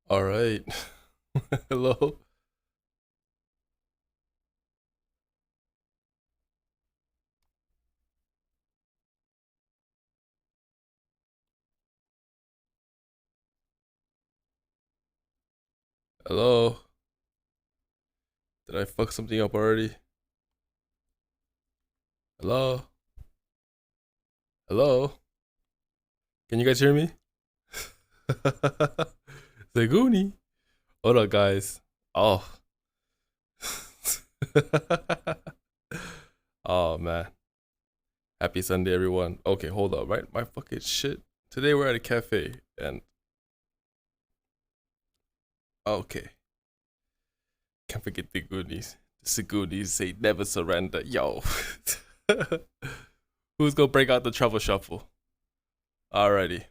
All right. Hello. Hello. Did I fuck something up already? Hello. Hello. Can you guys hear me? Zaguni. Hold up, guys. Oh. Oh man. Happy Sunday, everyone. Okay, hold up. Right, my fucking shit. Today we're at a cafe, and okay, can't forget the goonies. The goonies say never surrender. Yo. Who's gonna break out the trouble shuffle? Alrighty.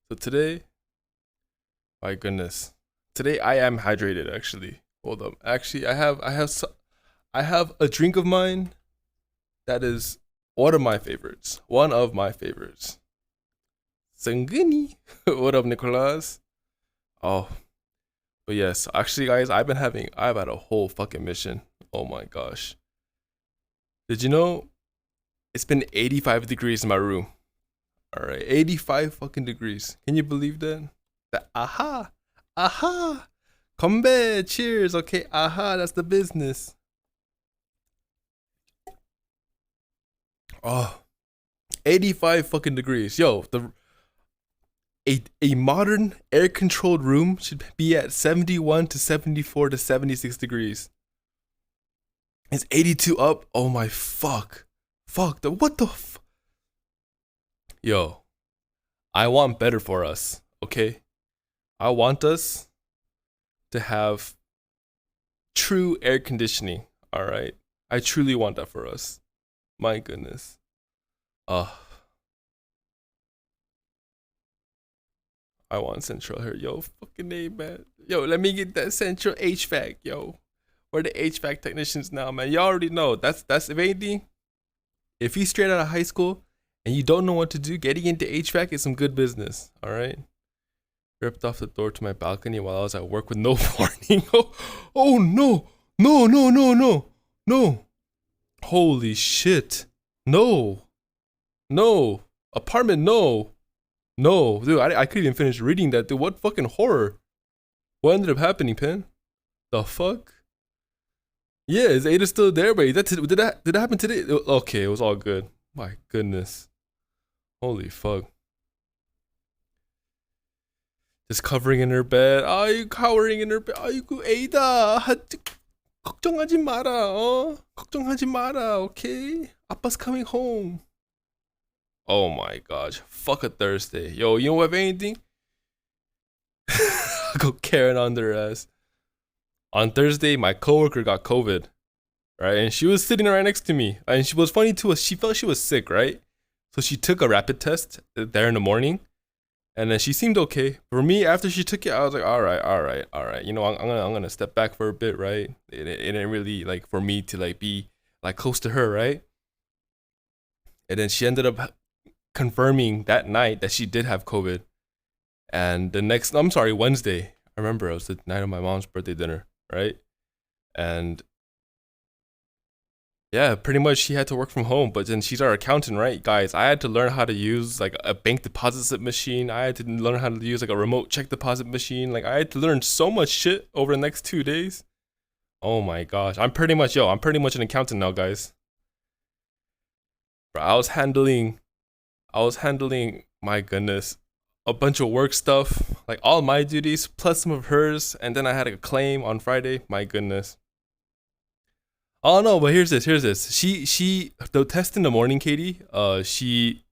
So today, my goodness, today I am hydrated. Actually, hold up. Actually, I have a drink of mine that is one of my favorites. One of my favorites. Sangini. What up, Nicolas? Oh, but yes, actually, guys, I've had a whole fucking mission. Oh my gosh. Did you know it's been 85 degrees in my room? All right, 85 fucking degrees. Can you believe that? Aha, aha, kombe, cheers. Okay, aha, that's the business. Oh, 85 fucking degrees. Yo, a modern air controlled room should be at 71 to 74 to 76 degrees. It's 82 up. Oh my fuck. Fuck. What the Yo, I want better for us, okay? I want us to have true air conditioning, all right? I truly want that for us. My goodness. Uh, I want central here. Yo, fucking A, man. Yo, let me get that central HVAC, yo. We're the HVAC technicians now, man. You already know. That's if anything, if you straight out of high school and you don't know what to do, getting into HVAC is some good business, all right? Ripped off the door to my balcony while I was at work with no warning. Oh no. No, no, no, no. No. Holy shit. No. No. Apartment, no. No. Dude, I couldn't even finish reading that. Dude, what fucking horror? What ended up happening, Pen? The fuck? Yeah, is Ada still there? Wait, did that happen today? Okay, it was all good. My goodness. Holy fuck. Just covering in her bed. Cowering in her bed. 아이고, Ada. 걱정하지 마라. 걱정하지 마라. Okay? 아빠's coming home. Oh my gosh. Fuck a Thursday. Yo, you know what, if anything? Go Karen on their ass. On Thursday, my coworker got COVID, right? And she was sitting right next to me. And she was funny too. She felt she was sick, right? So she took a rapid test there in the morning. And then she seemed okay. For me, after she took it, I was like, all right. You know, I'm gonna step back for a bit, right? It didn't really like for me to like be like close to her, right? And then she ended up confirming that night that she did have COVID. And Wednesday. I remember it was the night of my mom's birthday dinner, right? And yeah, pretty much she had to work from home, but then she's our accountant, right? Guys, I had to learn how to use like a bank deposit slip machine. I had to learn how to use like a remote check deposit machine. Like I had to learn so much shit over the next 2 days. Oh my gosh. I'm pretty much an accountant now, guys. Bro, I was handling, my goodness, a bunch of work stuff, like all my duties plus some of hers, and then I had a claim on Friday. My goodness. Oh no, but here's this. The test in the morning, Katie. She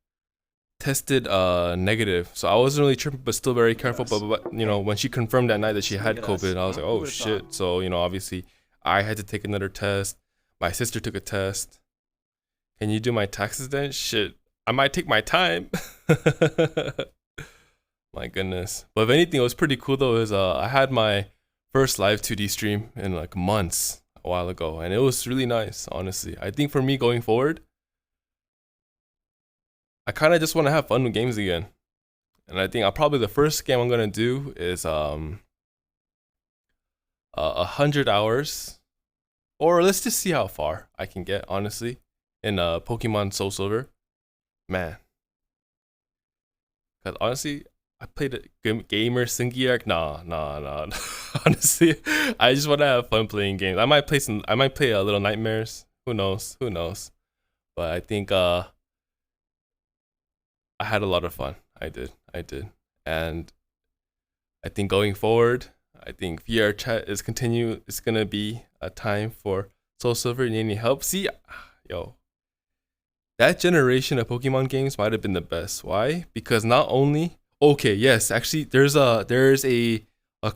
tested negative, so I wasn't really tripping, but still very careful. But you know, when she confirmed that night that she had COVID, I was like, oh shit. So you know, obviously, I had to take another test. My sister took a test. Can you do my taxes then? Shit, I might take my time. My goodness. But if anything, it was pretty cool though. Is I had my first live 2D stream in like months a while ago, and it was really nice. Honestly, I think for me going forward, I kind of just want to have fun with games again. And I think the first game I'm gonna do is 100 hours, or let's just see how far I can get. Honestly, in Pokemon Soul Silver, man. Cause honestly, I played a gamer Singiak. Nah. Honestly, I just want to have fun playing games. I might play some. I might play a Little Nightmares. Who knows? Who knows? But I think I had a lot of fun. I did. And I think going forward, I think VR chat is continue. It's gonna be a time for Soul Silver. You need any help? See, yo, that generation of Pokemon games might have been the best. Why? Because not only okay, yes, actually, there's a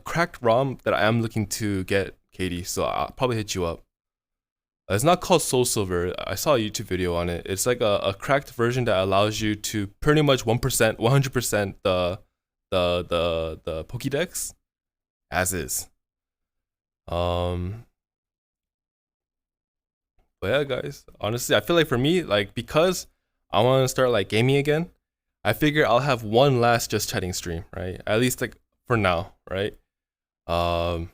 cracked ROM that I am looking to get, Katie. So I'll probably hit you up. It's not called Soul Silver. I saw a YouTube video on it. It's like a cracked version that allows you to pretty much 1%, 100% the Pokédex as is. Um, but yeah, guys. Honestly, I feel like for me, like because I want to start like gaming again, I figure I'll have one last just chatting stream, right? At least like for now, right? Um,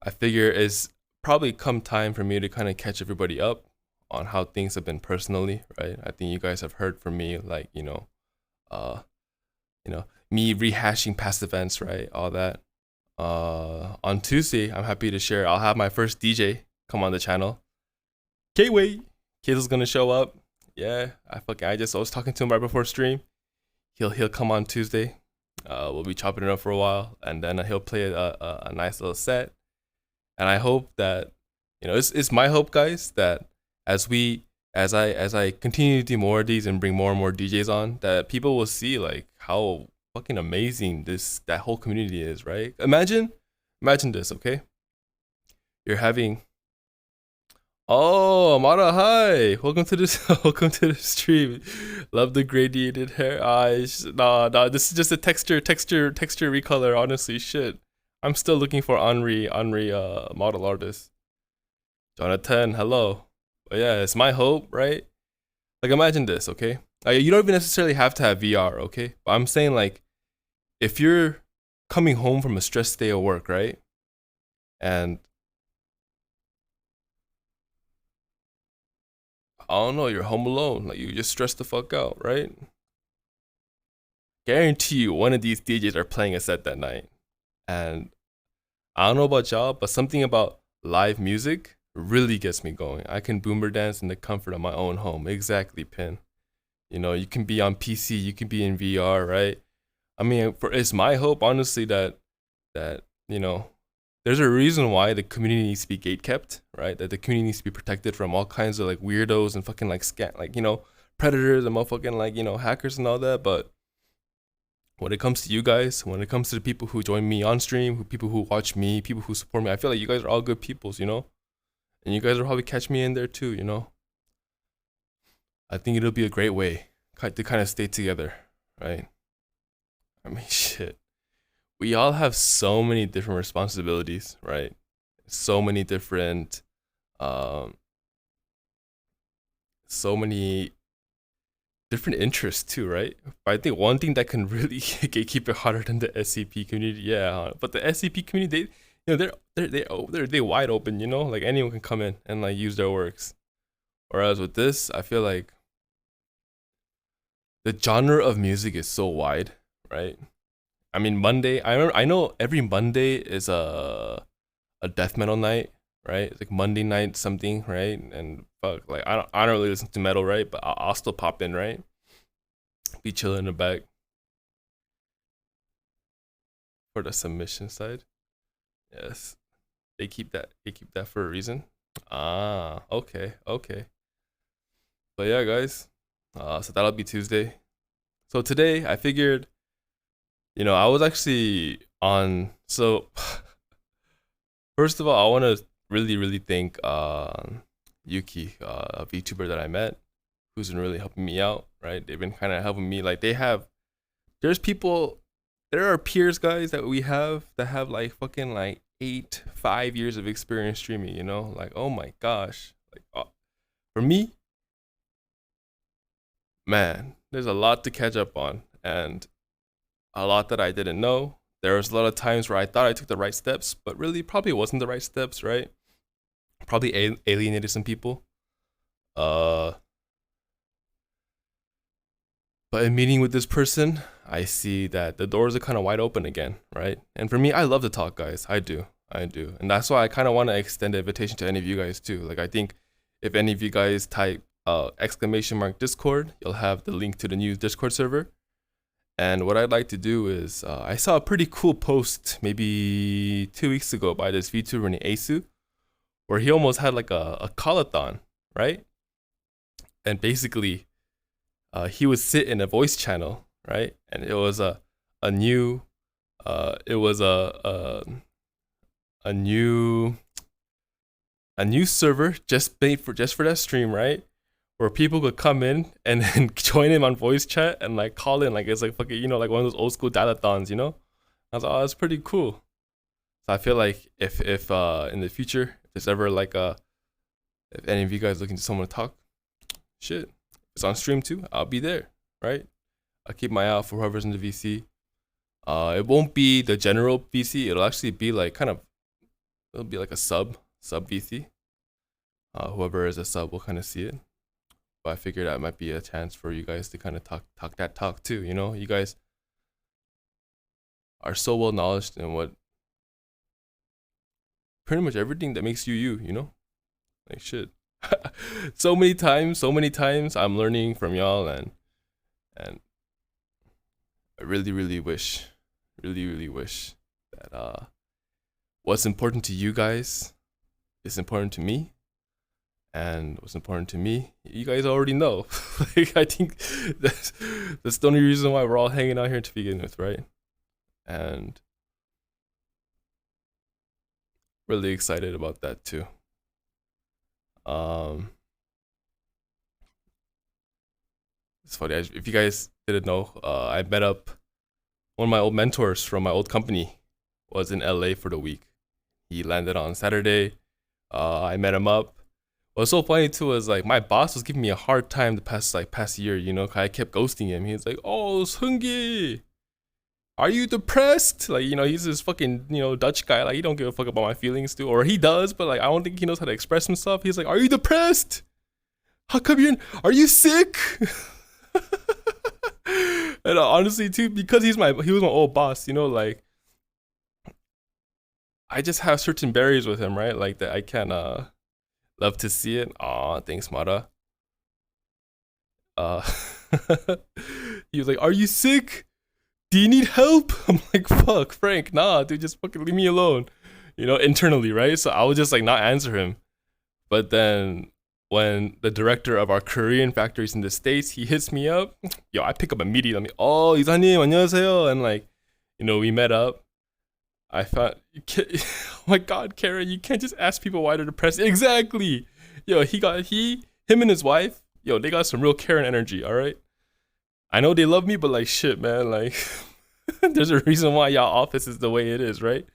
I figure it's probably come time for me to kind of catch everybody up on how things have been personally, right? I think you guys have heard from me, like uh, me rehashing past events, right? All that. On Tuesday, I'm happy to share. I'll have my first DJ come on the channel. Can't wait. Kids gonna show up. Yeah, I was talking to him right before stream. He'll come on Tuesday. We'll be chopping it up for a while, and then he'll play a nice little set. And I hope that it's my hope, guys, that as I continue to do more of these and bring more and more DJs on, that people will see like how fucking amazing that whole community is, right? Imagine this, okay? You're having Oh, Amara, hi. Welcome to this welcome to the stream. Love the gradiated hair eyes. Nah, this is just a texture recolor, honestly. Shit. I'm still looking for Henri model artist. Jonathan, hello. But yeah, it's my hope, right? Like imagine this, okay? You don't even necessarily have to have VR, okay? But I'm saying like if you're coming home from a stressed day of work, right? And I don't know, you're home alone, like you just stressed the fuck out, right? Guarantee you one of these DJs are playing a set that night. And I don't know about y'all, but something about live music really gets me going. I can boomer dance in the comfort of my own home. Exactly, Pin. You can be on PC, you can be in VR, right? I mean, it's my hope, honestly, that there's a reason why the community needs to be gatekept, right? That the community needs to be protected from all kinds of like weirdos and fucking like predators and motherfucking like hackers and all that. But when it comes to you guys, when it comes to the people who join me on stream, people who watch me, people who support me, I feel like you guys are all good peoples, and you guys will probably catch me in there too. I think it'll be a great way to kind of stay together, right? I mean, shit. We all have so many different responsibilities, right? So many different, so many different interests too, right? But I think one thing that can really keep it harder than the SCP community, yeah. But the SCP community, they're wide open, like anyone can come in and like use their works. Whereas with this, I feel like the genre of music is so wide, right? I mean, Monday. I know every Monday is a death metal night, right? It's like Monday night something, right? And fuck, like I don't really listen to metal, right? But I'll still pop in, right? Be chilling in the back for the submission side. Yes, they keep that. They keep that for a reason. Ah, okay. But yeah, guys. So that'll be Tuesday. So today I figured, I was actually on. So first of all, I want to really, really thank Yuki, a VTuber that I met, who's been really helping me out. Right, they've been kind of helping me. Like there's people, there are peers, guys, that we have that have like fucking like 5 years of experience streaming. Like oh my gosh, like for me, man, there's a lot to catch up on and a lot that I didn't know There was a lot of times where I thought I took the right steps, but really probably wasn't the right steps, right? Probably alienated some people. Uh, but in meeting with this person, I see that the doors are kind of wide open again, right? And for me, I love to talk, guys. I do. And that's why I kind of want to extend the invitation to any of you guys too. Like, I think if any of you guys type exclamation mark Discord, you'll have the link to the new Discord server. And what I'd like to do is, I saw a pretty cool post maybe 2 weeks ago by this VTuber named Asu, where he almost had like a call-a-thon, right? And basically, he would sit in a voice channel, right? And it was a new, it was a new server just made for that stream, right? Where people could come in and then join him on voice chat and like call in, like it's like fucking, like one of those old school dial-a-thons, I was like, oh, that's pretty cool. So I feel like if in the future, if there's ever like if any of you guys looking to someone to talk, shit, it's on stream too. I'll be there, right? I'll keep my eye out for whoever's in the VC. It won't be the general VC. It'll actually be like it'll be like a sub VC. Whoever is a sub will kind of see it. But I figured that might be a chance for you guys to kind of talk that talk too. You guys are so well knowledged in what pretty much everything that makes you, like shit. so many times I'm learning from y'all, and I really wish that what's important to you guys is important to me. And what's important to me, you guys already know. Like, I think that's the only reason why we're all hanging out here to begin with, right? And really excited about that too. It's funny, if you guys didn't know, I met up one of my old mentors from my old company was in LA for the week. He landed on Saturday. I met him up. What's so funny too is like my boss was giving me a hard time the past year, I kept ghosting him. He was like, "Oh, Seunggi, are you depressed?" Like, he's this fucking, Dutch guy. Like, he don't give a fuck about my feelings too, or he does, but like I don't think he knows how to express himself. He's like, "Are you depressed? How come are you sick?" And honestly too, because he was my old boss, like I just have certain barriers with him, right? Like that I can't love to see it. Aw, thanks, Mara. He was like, "Are you sick? Do you need help?" I'm like, "Fuck, Frank, nah, dude, just fucking leave me alone." Internally, right? So I would just like not answer him. But then when the director of our Korean factories in the States, he hits me up, I pick up immediately. I'm like, "Oh, 이사님, 안녕하세요." And like, we met up. I thought, oh my God, Karen, you can't just ask people why they're depressed. Exactly. Him and his wife, they got some real Karen energy, all right? I know they love me, but like shit, man, like there's a reason why y'all office is the way it is, right?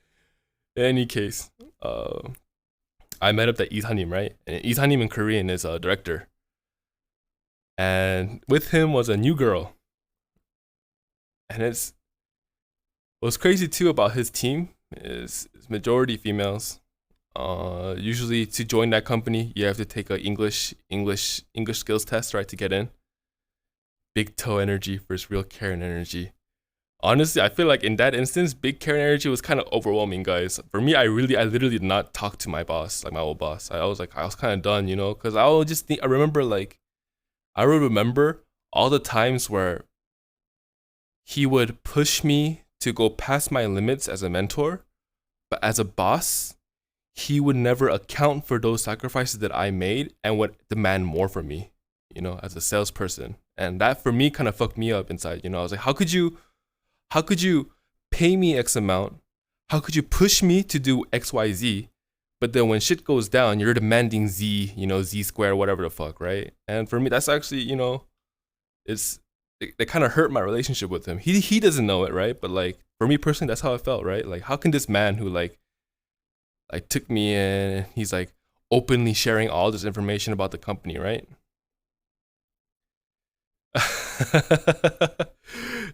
In any case, I met up at 이사님, right? And 이사님 in Korean is a director. And with him was a new girl. And what's crazy too about his team is majority females. Usually to join that company, you have to take a English skills test, right, to get in. Big toe energy versus real Karen energy. Honestly, I feel like in that instance, big Karen energy was kind of overwhelming, guys. For me, I literally did not talk to my boss, like my old boss. I was kind of done, because I remember all the times where he would push me to go past my limits as a mentor, but as a boss, he would never account for those sacrifices that I made and would demand more from me, as a salesperson. And that for me kind of fucked me up inside. I was like, how could you pay me X amount? How could you push me to do X, Y, Z? But then when shit goes down, you're demanding Z, Z square, whatever the fuck, right? And for me, that's actually, it kind of hurt my relationship with him. He doesn't know it, right? But like for me personally, that's how I felt, right? Like, how can this man who like took me in, he's like openly sharing all this information about the company, right?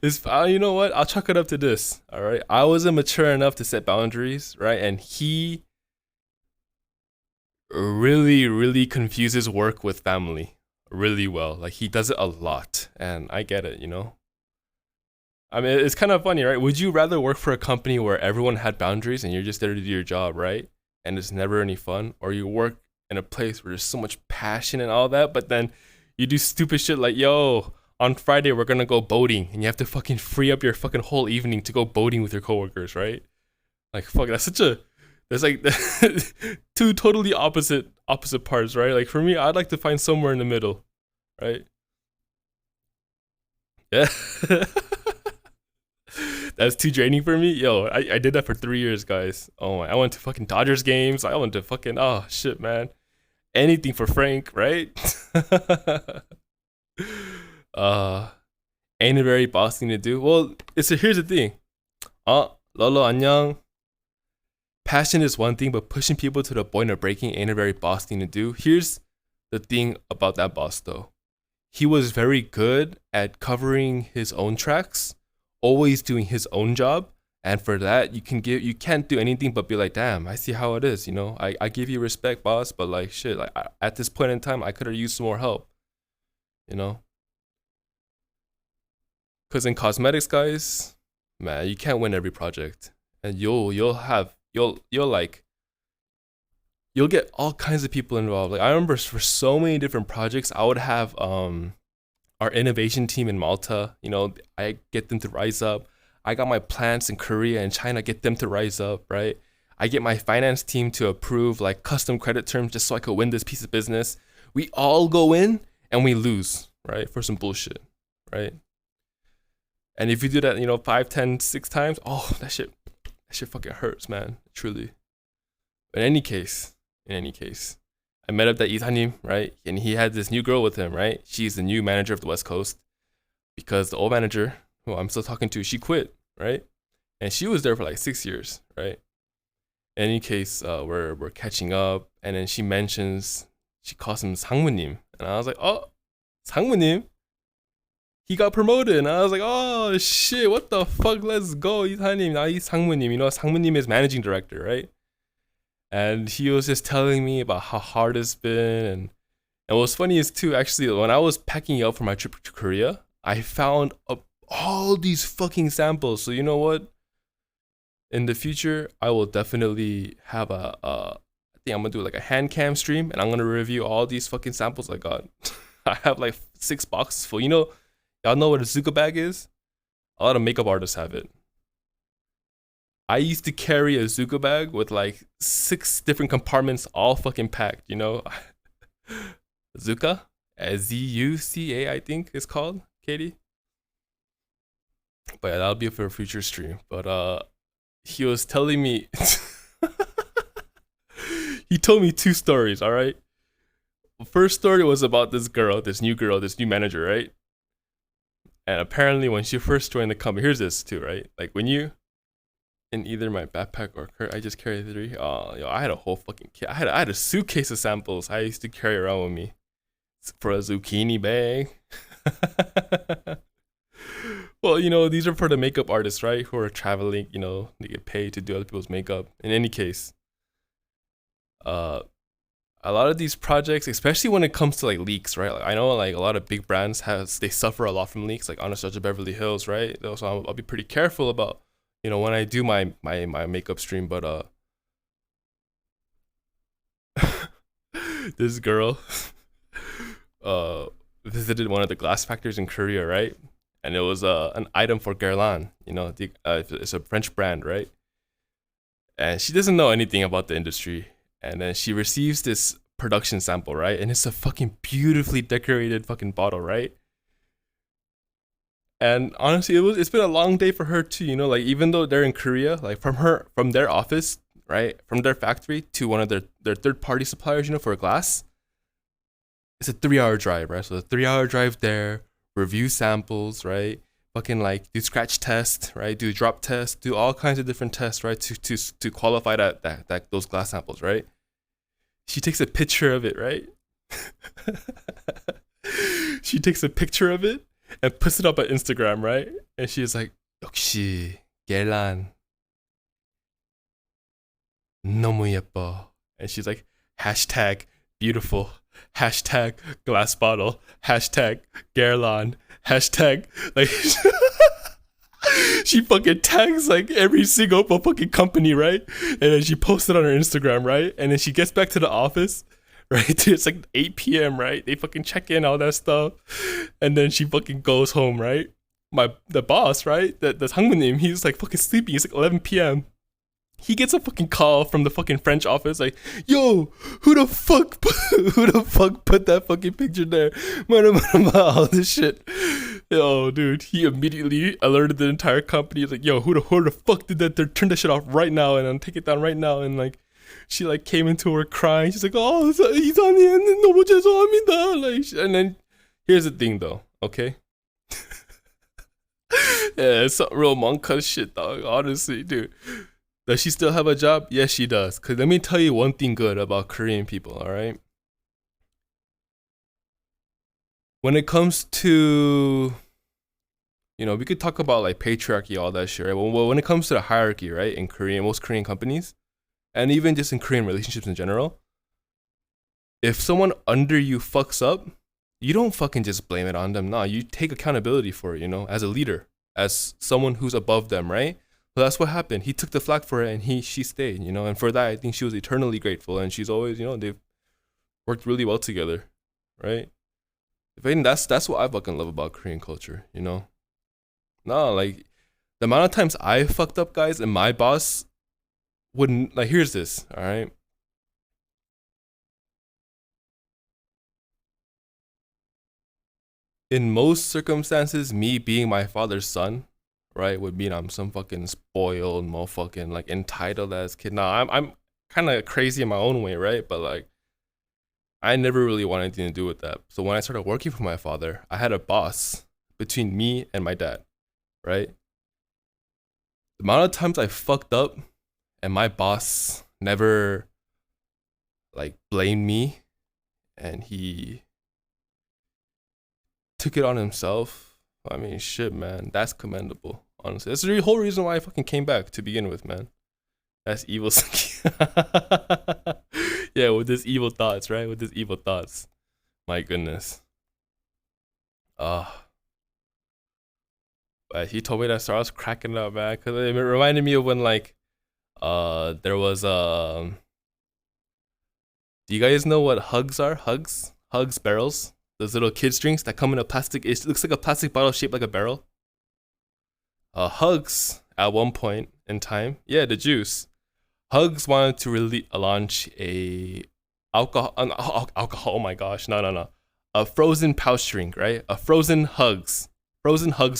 It's you know what? I'll chalk it up to this. All right, I wasn't mature enough to set boundaries, right? And he really, really confuses work with family really well. Like he does it a lot, and I get it. I mean, it's kind of funny, right? Would you rather work for a company where everyone had boundaries and you're just there to do your job, right? And it's never any fun, or you work in a place where there's so much passion and all that, but then you do stupid shit like, yo, on Friday we're gonna go boating, and you have to fucking free up your fucking whole evening to go boating with your coworkers, right? Like, fuck, there's like two totally opposite parts, right? Like for me, I'd like to find somewhere in the middle, right? Yeah. That's too draining for me. Yo, I did that for 3 years, guys. Oh my, I went to fucking Dodgers games. I went to fucking, oh shit, man. Anything for Frank, right? uh, ain't a very boss thing to do. Well, here's the thing. Lolo 안녕. Passion is one thing, but pushing people to the point of breaking ain't a very boss thing to do. Here's the thing about that boss, though. He was very good at covering his own tracks, always doing his own job, and for that you can't do anything but be like, damn, I see how it is. I give you respect, boss, but like shit, like at this point in time I could have used some more help. Because in cosmetics, guys, man, you can't win every project, and you'll get all kinds of people involved. Like I remember for so many different projects, I would have our innovation team in Malta. I get them to rise up. I got my plants in Korea and China, get them to rise up, right? I get my finance team to approve like custom credit terms just so I could win this piece of business. We all go in and we lose, right? For some bullshit, right? And if you do that, 5, 10, 6 times, oh, that shit fucking hurts, man. Truly. In any case, I met up that Isanim, right? And he had this new girl with him, right? She's the new manager of the West Coast because the old manager, who I'm still talking to, she quit, right? And she was there for like 6 years, right? In any case, we're catching up, and then she calls him 상무님, and I was like, oh, 상무님? He got promoted, and I was like, oh shit, what the fuck? Let's go, Isanim. Now he's 상무님. 상무님 is managing director, right? And he was just telling me about how hard it's been. And what's funny is too, actually, when I was packing up for my trip to Korea, I found all these fucking samples. So you know what? In the future, I will definitely have I think I'm gonna do like a hand cam stream, and I'm gonna review all these fucking samples I got. I have like 6 boxes full. Y'all know what a Zuka bag is? A lot of makeup artists have it. I used to carry a Zuka bag with like 6 different compartments all fucking packed, Zuka? Zuca, I think it's called, Katie. But yeah, that'll be for a future stream. But he was telling me he told me 2 stories, alright? The first story was about this new manager, right? And apparently when she first joined the company, here's this too, right? Like when you in either my backpack or I just carry 3. I had a whole fucking kit. I had a suitcase of samples I used to carry around with me for a zucchini bag. Well, these are for the makeup artists, right? Who are traveling, they get paid to do other people's makeup. In any case, a lot of these projects, especially when it comes to like leaks, right? Like I know like a lot of big brands they suffer a lot from leaks, like Anastasia Beverly Hills, right? So I'll be pretty careful about when I do my makeup stream. But this girl visited one of the glass factories in Korea, right? And it was an item for Guerlain, it's a French brand, right? And she doesn't know anything about the industry. And then she receives this production sample, right? And it's a fucking beautifully decorated fucking bottle, right? And honestly, it's been a long day for her too, like even though they're in Korea, like from their office, right? From their factory to one of their third-party suppliers, for glass, it's a 3-hour drive, right? So a 3-hour drive there, review samples, right? Fucking like do scratch test, right? Do drop test, do all kinds of different tests, right? To qualify that those glass samples, right? She takes a picture of it, right? She takes a picture of it and puts it up on Instagram, right? And she's like, 역시 계란 너무 예뻐. And she's like, hashtag beautiful, hashtag glass bottle, hashtag Gerlan, hashtag like she fucking tags like every single fucking company, right? And then she posts it on her Instagram, right? And then she gets back to the office, right? It's like 8 p.m., right? They fucking check in, all that stuff. And then she fucking goes home, right? The boss, right? The Hangmanim, he's like fucking sleeping. It's like 11 p.m. He gets a fucking call from the fucking French office, like, yo, who the fuck put that fucking picture there? All this shit. Yo, dude, he immediately alerted the entire company. He's like, yo, who the fuck did that? Turn that shit off right now and take it down right now. And like, she like came into work crying. She's like, oh, he's on the end. 너무 죄송합니다. Like, and then here's the thing though, okay? Yeah, it's some real monk cut shit, dog. Honestly, dude. Does she still have a job? Yes, she does. Cause let me tell you one thing good about Korean people, alright? When it comes to, you know, we could talk about like patriarchy, all that shit, right? Well, when it comes to the hierarchy, right, in Korean, most Korean companies, and even just in Korean relationships in general, if someone under you fucks up, you don't fucking just blame it on them. Nah, you take accountability for it, you know, as a leader, as someone who's above them, right? Well, that's what happened. He took the flak for it and she stayed, you know, and for that, I think she was eternally grateful. And she's always, you know, they've worked really well together, right? If anything, that's what I fucking love about Korean culture, you know? No, like, the amount of times I fucked up, guys, and my boss wouldn't, like, here's this, all right? In most circumstances, me being my father's son, right, would mean I'm some fucking spoiled, motherfucking like entitled ass kid. Now I'm kind of crazy in my own way, right? But like, I never really wanted anything to do with that. So when I started working for my father, I had a boss between me and my dad, right? The amount of times I fucked up, and my boss never like blamed me, and he took it on himself. I mean, shit, man. That's commendable, honestly. That's the whole reason why I fucking came back to begin with, man. That's evil. Yeah, with this evil thoughts, right? With this evil thoughts. My goodness. But he told me that, so I was cracking up, man. Because it reminded me of when, like, there was, do you guys know what hugs are? Hugs barrels. Those little kids drinks that come in a plastic. It looks like a plastic bottle shaped like a barrel. Hugs at one point in time, yeah, the juice. Hugs wanted to really launch a alcohol. Oh my gosh, no. A frozen pouch drink, right? A frozen hugs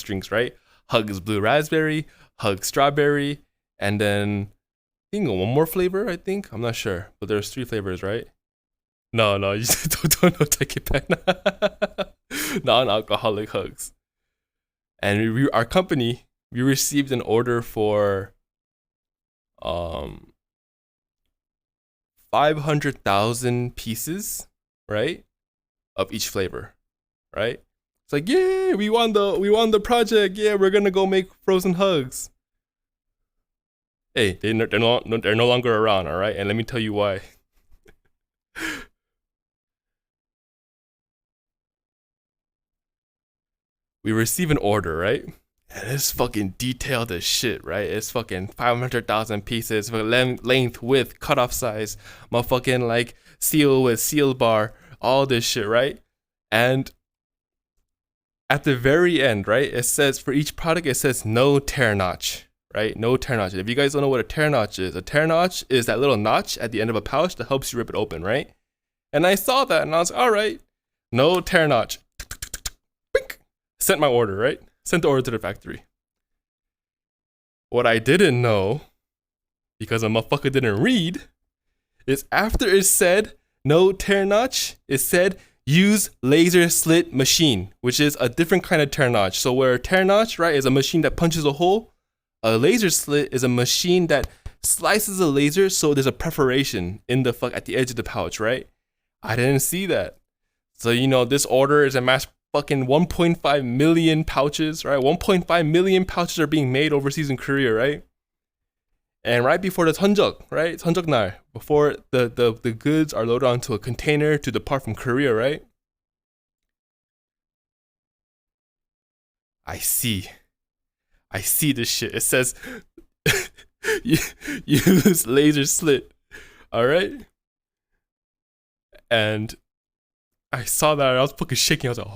drinks, right? Hugs blue raspberry, hugs strawberry, and then I think one more flavor. I think I'm not sure, but there's 3 flavors, right? No, you don't take it back. Non-alcoholic hugs. And our company, we received an order for 500,000 pieces, right? Of each flavor, right? It's like, yeah, we won the project. Yeah, we're gonna go make frozen hugs. Hey, they're no longer around, all right? And let me tell you why. We receive an order, right? And it's fucking detailed as shit, right? It's fucking 500,000 pieces, length, width, cutoff size, motherfucking like seal with seal bar, all this shit, right? And at the very end, right, it says for each product, it says no tear notch, right? No tear notch. If you guys don't know what a tear notch is that little notch at the end of a pouch that helps you rip it open, right? And I saw that and I was like, all right, no tear notch. Sent my order, right? Sent the order to the factory. What I didn't know, because a motherfucker didn't read, is after it said no tear notch, it said use laser slit machine, which is a different kind of tear notch. So where a tear notch, right, is a machine that punches a hole, a laser slit is a machine that slices a laser so there's a perforation in the at the edge of the pouch, right? I didn't see that. So, you know, this order is a mass fucking 1.5 million pouches, right? 1.5 million pouches are being made overseas in Korea, right? And right before the 선적, right? 선적날, before the goods are loaded onto a container to depart from Korea, right? I see this shit. It says use laser slit. All right. And I saw that and I was fucking shaking. I was like,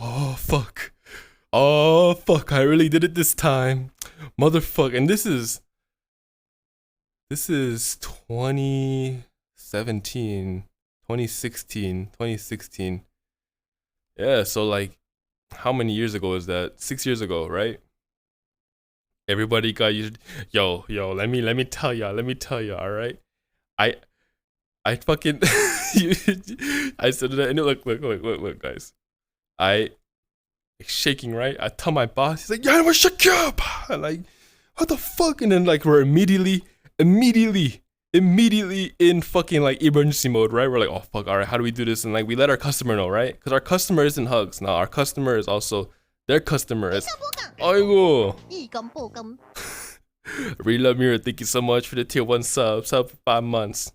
oh fuck, I really did it this time, motherfucker. And this is 2017, 2016. Yeah, so like, how many years ago is that? 6 years ago, right? Everybody got used. Yo, let me tell y'all, all right? I fucking I said that and look, guys. I shaking, right? I tell my boss, he's like, yeah, we're shut up. I'm like, what the fuck? And then like we're immediately in fucking like emergency mode, right? We're like, oh fuck, all right, how do we do this? And like we let our customer know, right? Because our customer isn't Hugs. Now our customer is also their customer is. Aigo. Really love Mirror. Thank you so much for the tier 1 sub for 5 months.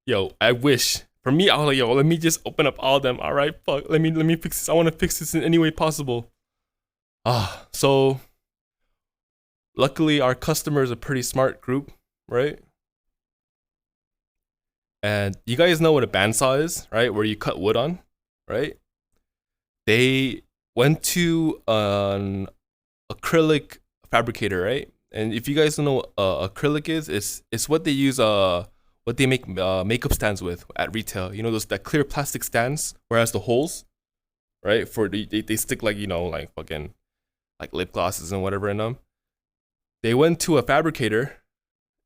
Yo, I wish. For me, I was like, yo, let me just open up all of them. All right, fuck. Let me fix this. I want to fix this in any way possible. So luckily our customer is a pretty smart group, right? And you guys know what a bandsaw is, right? Where you cut wood on, right? They went to an acrylic fabricator, right? And if you guys don't know what acrylic is, it's what they use what they make makeup stands with at retail. You know that clear plastic stands where it has the holes, right? For they stick like, you know, like fucking like lip glosses and whatever in them. They went to a fabricator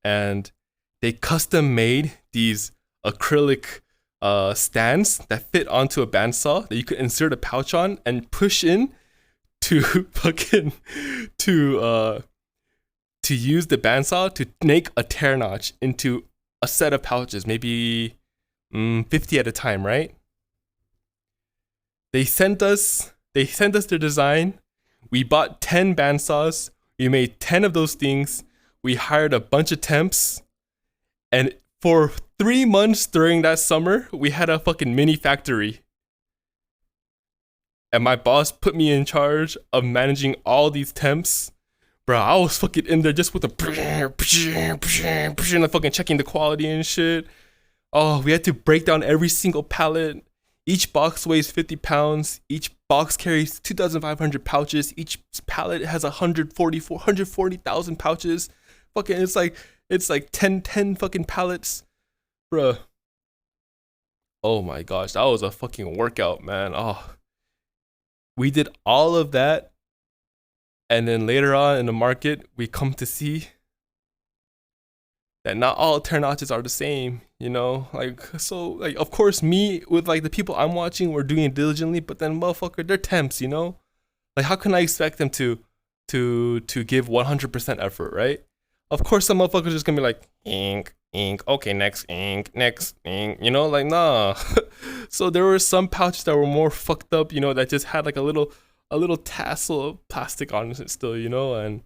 and they custom made these acrylic stands that fit onto a bandsaw that you could insert a pouch on and push in to fucking to use the bandsaw to make a tear notch into a set of pouches, maybe 50 at a time, right? They sent us their design. We bought 10 bandsaws. We made 10 of those things. We hired a bunch of temps. And for 3 months during that summer, we had a fucking mini factory. And my boss put me in charge of managing all these temps. Bro, I was fucking in there just with the fucking checking the quality and shit. Oh, we had to break down every single pallet. Each box weighs 50 pounds. Each box carries 2,500 pouches. Each pallet has 140,000 pouches. Fucking, it's like 10 fucking pallets. Bruh. Oh my gosh, that was a fucking workout, man. Oh. We did all of that. And then later on in the market, we come to see that not all tear notches are the same, you know? Like, so, like, of course, me with like the people I'm watching, we're doing it diligently, but then motherfucker, they're temps, you know? Like, how can I expect them to give 100% effort, right? Of course, some motherfuckers are just gonna be like, ink, okay, next, ink, you know? Like, nah. So there were some pouches that were more fucked up, you know, that just had like a little tassel of plastic on it still, you know, and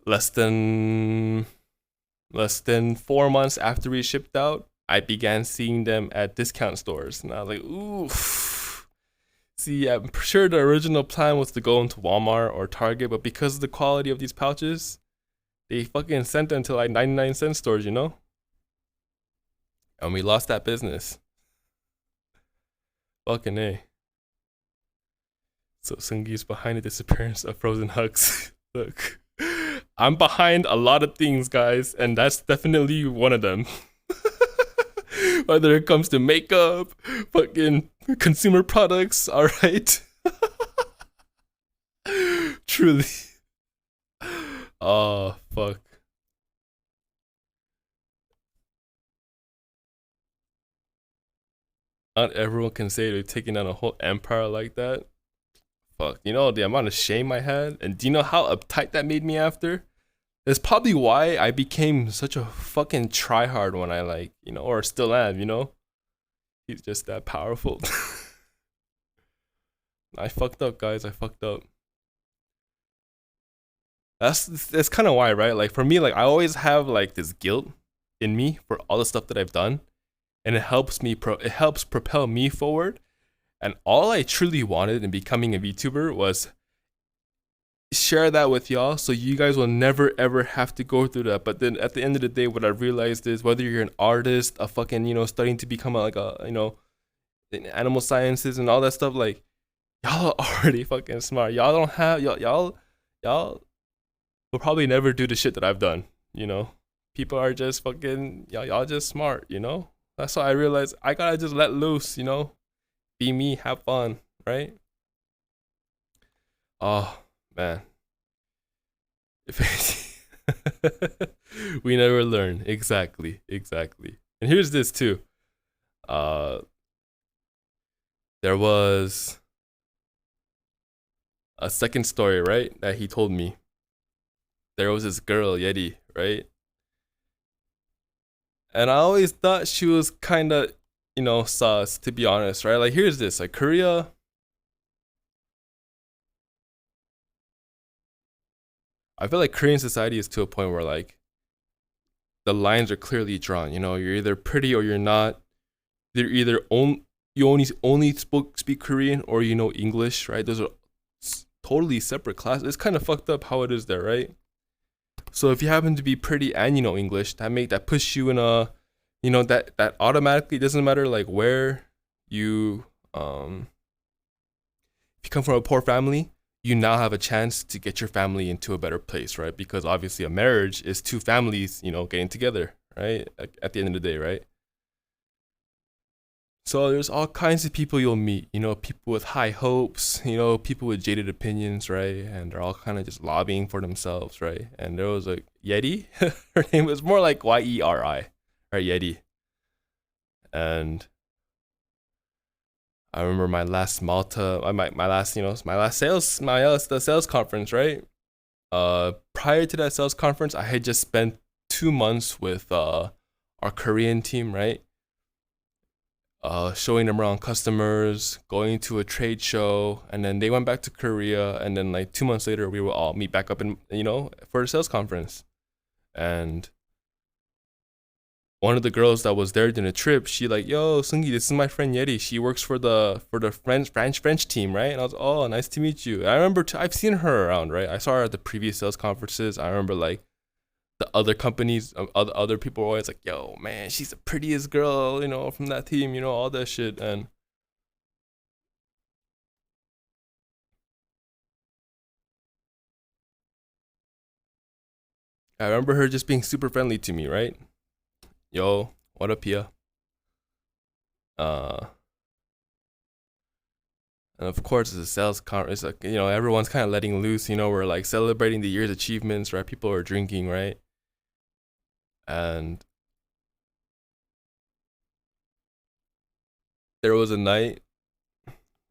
less than 4 months after we shipped out, I began seeing them at discount stores, and I was like, ooh. See, I'm sure the original plan was to go into Walmart or Target, but because of the quality of these pouches, they fucking sent them to like 99-cent stores, you know? And we lost that business. Fucking A. So Sungi's behind the disappearance of frozen hugs. Look, I'm behind a lot of things, guys, and that's definitely one of them. Whether it comes to makeup, fucking consumer products, all right? Truly. Oh, fuck. Not everyone can say they're taking down a whole empire like that. Fuck, you know the amount of shame I had? And do you know how uptight that made me after? It's probably why I became such a fucking tryhard when I like, you know, or still am, you know? He's just that powerful. I fucked up, guys. I fucked up. That's kind of why, right? Like for me, like I always have like this guilt in me for all the stuff that I've done, and it helps propel me forward. And all I truly wanted in becoming a VTuber was share that with y'all, so you guys will never ever have to go through that. But then at the end of the day, what I realized is whether you're an artist, a fucking studying to become like a in animal sciences and all that stuff, like y'all are already fucking smart. Y'all don't have y'all will probably never do the shit that I've done. People are just fucking y'all just smart. That's why I realized I gotta just let loose. Be me, have fun, right? Oh man, if we never learn. Exactly, exactly. And here's this too. Uh, there was a second story, right? That he told me. There was this girl, Yeti, right? And I always thought she was kind of, sus, to be honest, right? Like, here's this, like, Korea. I feel like Korean society is to a point where, like, the lines are clearly drawn. You're either pretty or you're not. They're either you only speak Korean or you know English, right? Those are totally separate classes. It's kind of fucked up how it is there, right? So if you happen to be pretty and you know English, that push you in a, that automatically doesn't matter like where you if you come from a poor family, you now have a chance to get your family into a better place, right? Because obviously a marriage is two families, getting together, right? At the end of the day, right? So there's all kinds of people you'll meet, people with high hopes, people with jaded opinions, right? And they're all kind of just lobbying for themselves, right? And there was a Yeti. Her name was more like Yeri, right? Yeti. And I remember my last my last, the sales conference, right? Prior to that sales conference, I had just spent 2 months with our Korean team, right? Showing them around customers, going to a trade show, and then they went back to Korea, and then like 2 months later, we will all meet back up in for a sales conference. And one of the girls that was there during the trip, she like, yo, Sungi, this is my friend Yeti. She works for the French team, right? And I was, oh, nice to meet you. And I remember I've seen her around, right? I saw her at the previous sales conferences. I remember like the other companies, other people were always like, yo, man, she's the prettiest girl, from that team, all that shit. And I remember her just being super friendly to me, right? Yo, what up, Pia? Uh, and of course, it's a sales conference. Like, everyone's kind of letting loose. We're like celebrating the year's achievements, right? People are drinking, right? And there was a night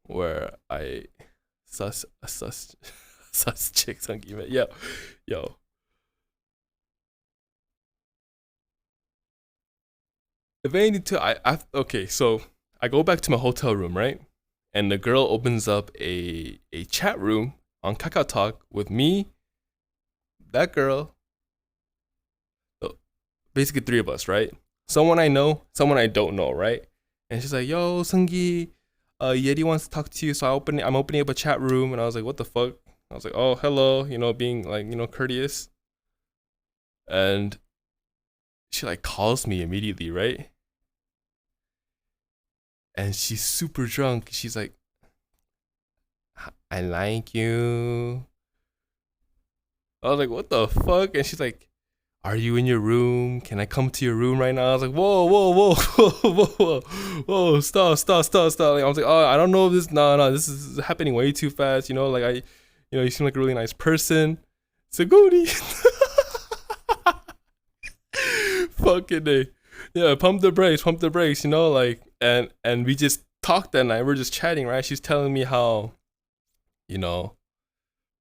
where I sus sus chicks on game. Yo. If anything, too, okay. So I go back to my hotel room, right? And the girl opens up a chat room on Kakao Talk with me, that girl, basically three of us, right? Someone I know, someone I don't know, right? And she's like, "Yo, Sungi, Yeti wants to talk to you." So I'm opening up a chat room, and I was like, "What the fuck?" I was like, "Oh, hello," being like, courteous. And she like calls me immediately, right? And she's super drunk. She's like, "I like you." I was like, "What the fuck?" And she's like, "Are you in your room? Can I come to your room right now?" I was like, "Whoa, whoa, whoa, whoa, whoa, whoa, stop." Like, I was like, "Oh, I don't know if this. No, this is happening way too fast." Like you seem like a really nice person. Sagudi. Fucking day. Yeah, pump the brakes. Like, and we just talked that night. We're just chatting, right? She's telling me how, you know,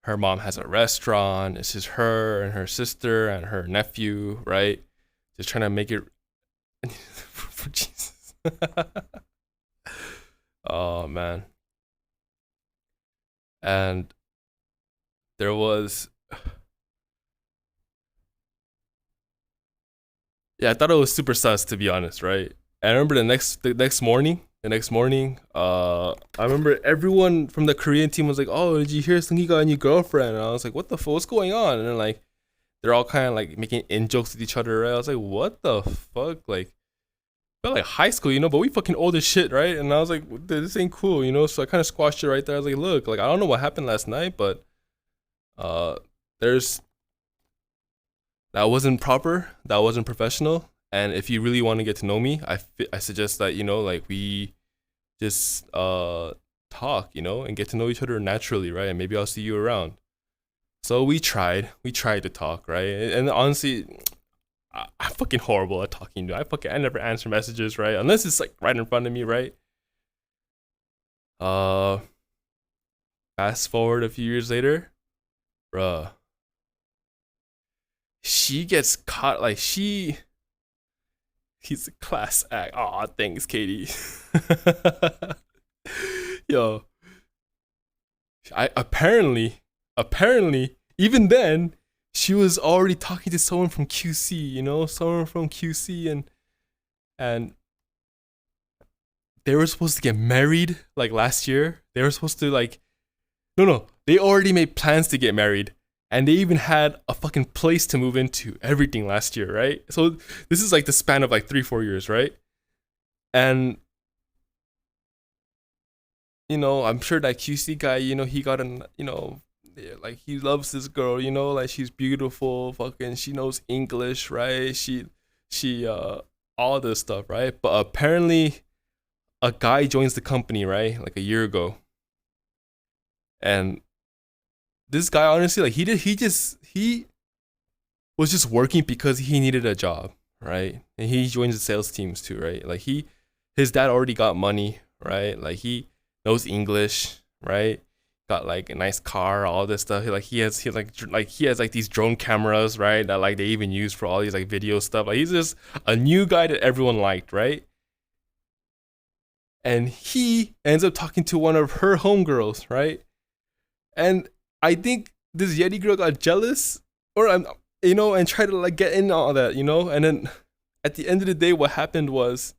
her mom has a restaurant. It's just her and her sister and her nephew, right? Just trying to make it for Jesus. Oh man. And there was, yeah, I thought it was super sus, to be honest, right? And I remember the next morning, I remember everyone from the Korean team was like, "Oh, did you hear Sungi got a new girlfriend?" And I was like, "What the fuck? What's going on?" And then like they're all kind of like making in jokes with each other, right? I was like, "What the fuck?" Like felt like high school, but we fucking old as shit, right? And I was like, "This ain't cool," So I kind of squashed it right there. I was like, "Look, like I don't know what happened last night, but uh, there's that wasn't proper, that wasn't professional. And if you really want to get to know me, I suggest that like we just talk, and get to know each other naturally, right? And maybe I'll see you around." So we tried to talk, right? And honestly, I'm fucking horrible at talking. Dude. I never answer messages, right? Unless it's like right in front of me, right? Uh, Fast forward a few years later, bruh, she gets caught. Like he's a class act. Aw, thanks, Katie. Yo, I apparently even then she was already talking to someone from QC. Someone from QC, and they were supposed to get married like last year. They were supposed to like no, they already made plans to get married. And they even had a fucking place to move into, everything last year, right? So this is like the span of like 3-4 years, right? And I'm sure that QC guy, he got an, yeah, like he loves this girl, like she's beautiful, fucking, she knows English, right? She all this stuff, right? But apparently, a guy joins the company, right? Like a year ago, and this guy, honestly, like he was just working because he needed a job, right? And he joins the sales teams too, right? Like his dad already got money, right? Like he knows English, right? Got like a nice car, all this stuff. Like he has like these drone cameras, right? That like they even use for all these like video stuff. Like he's just a new guy that everyone liked, right? And he ends up talking to one of her homegirls, right? And I think this Yeti girl got jealous, or and tried to like get in all that, And then at the end of the day, what happened was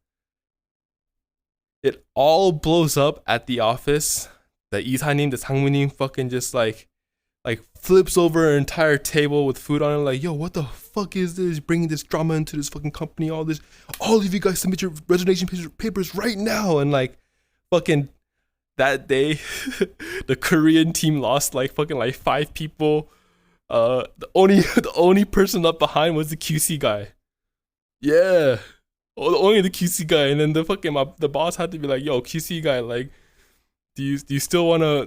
it all blows up at the office. The 이사님, the 상무님, fucking just like flips over an entire table with food on it. Like, yo, what the fuck is this? Bringing this drama into this fucking company? All of you guys submit your resignation papers right now. And like, fucking that day, the Korean team lost like fucking like 5 people. The only person left behind was the QC guy. Yeah, only the QC guy, and then the boss had to be like, "Yo, QC guy, like, do you still wanna?"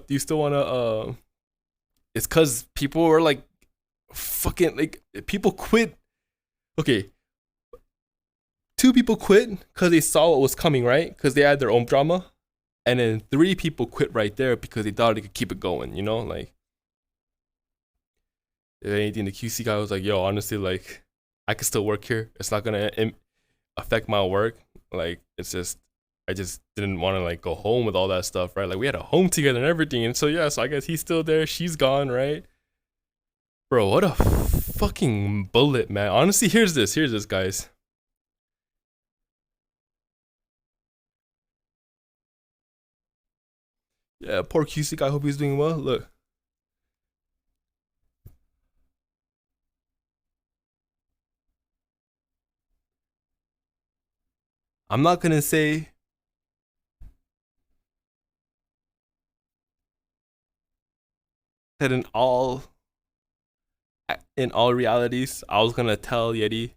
It's cause people were like, fucking like people quit. Okay, 2 people quit because they saw what was coming, right? Because they had their own drama, and then 3 people quit right there because they thought they could keep it going. Like if anything, the QC guy was like, "Yo, honestly, like, I can still work here. It's not gonna affect my work. Like, it's just, I just didn't want to like go home with all that stuff, right? Like, we had a home together and everything, and so yeah, so I guess he's still there. She's gone, right? Bro, what a fucking bullet, man. Honestly, here's this, guys. Yeah, poor QC guy. Hope he's doing well. Look, I'm not gonna say that in all realities, I was gonna tell Yeti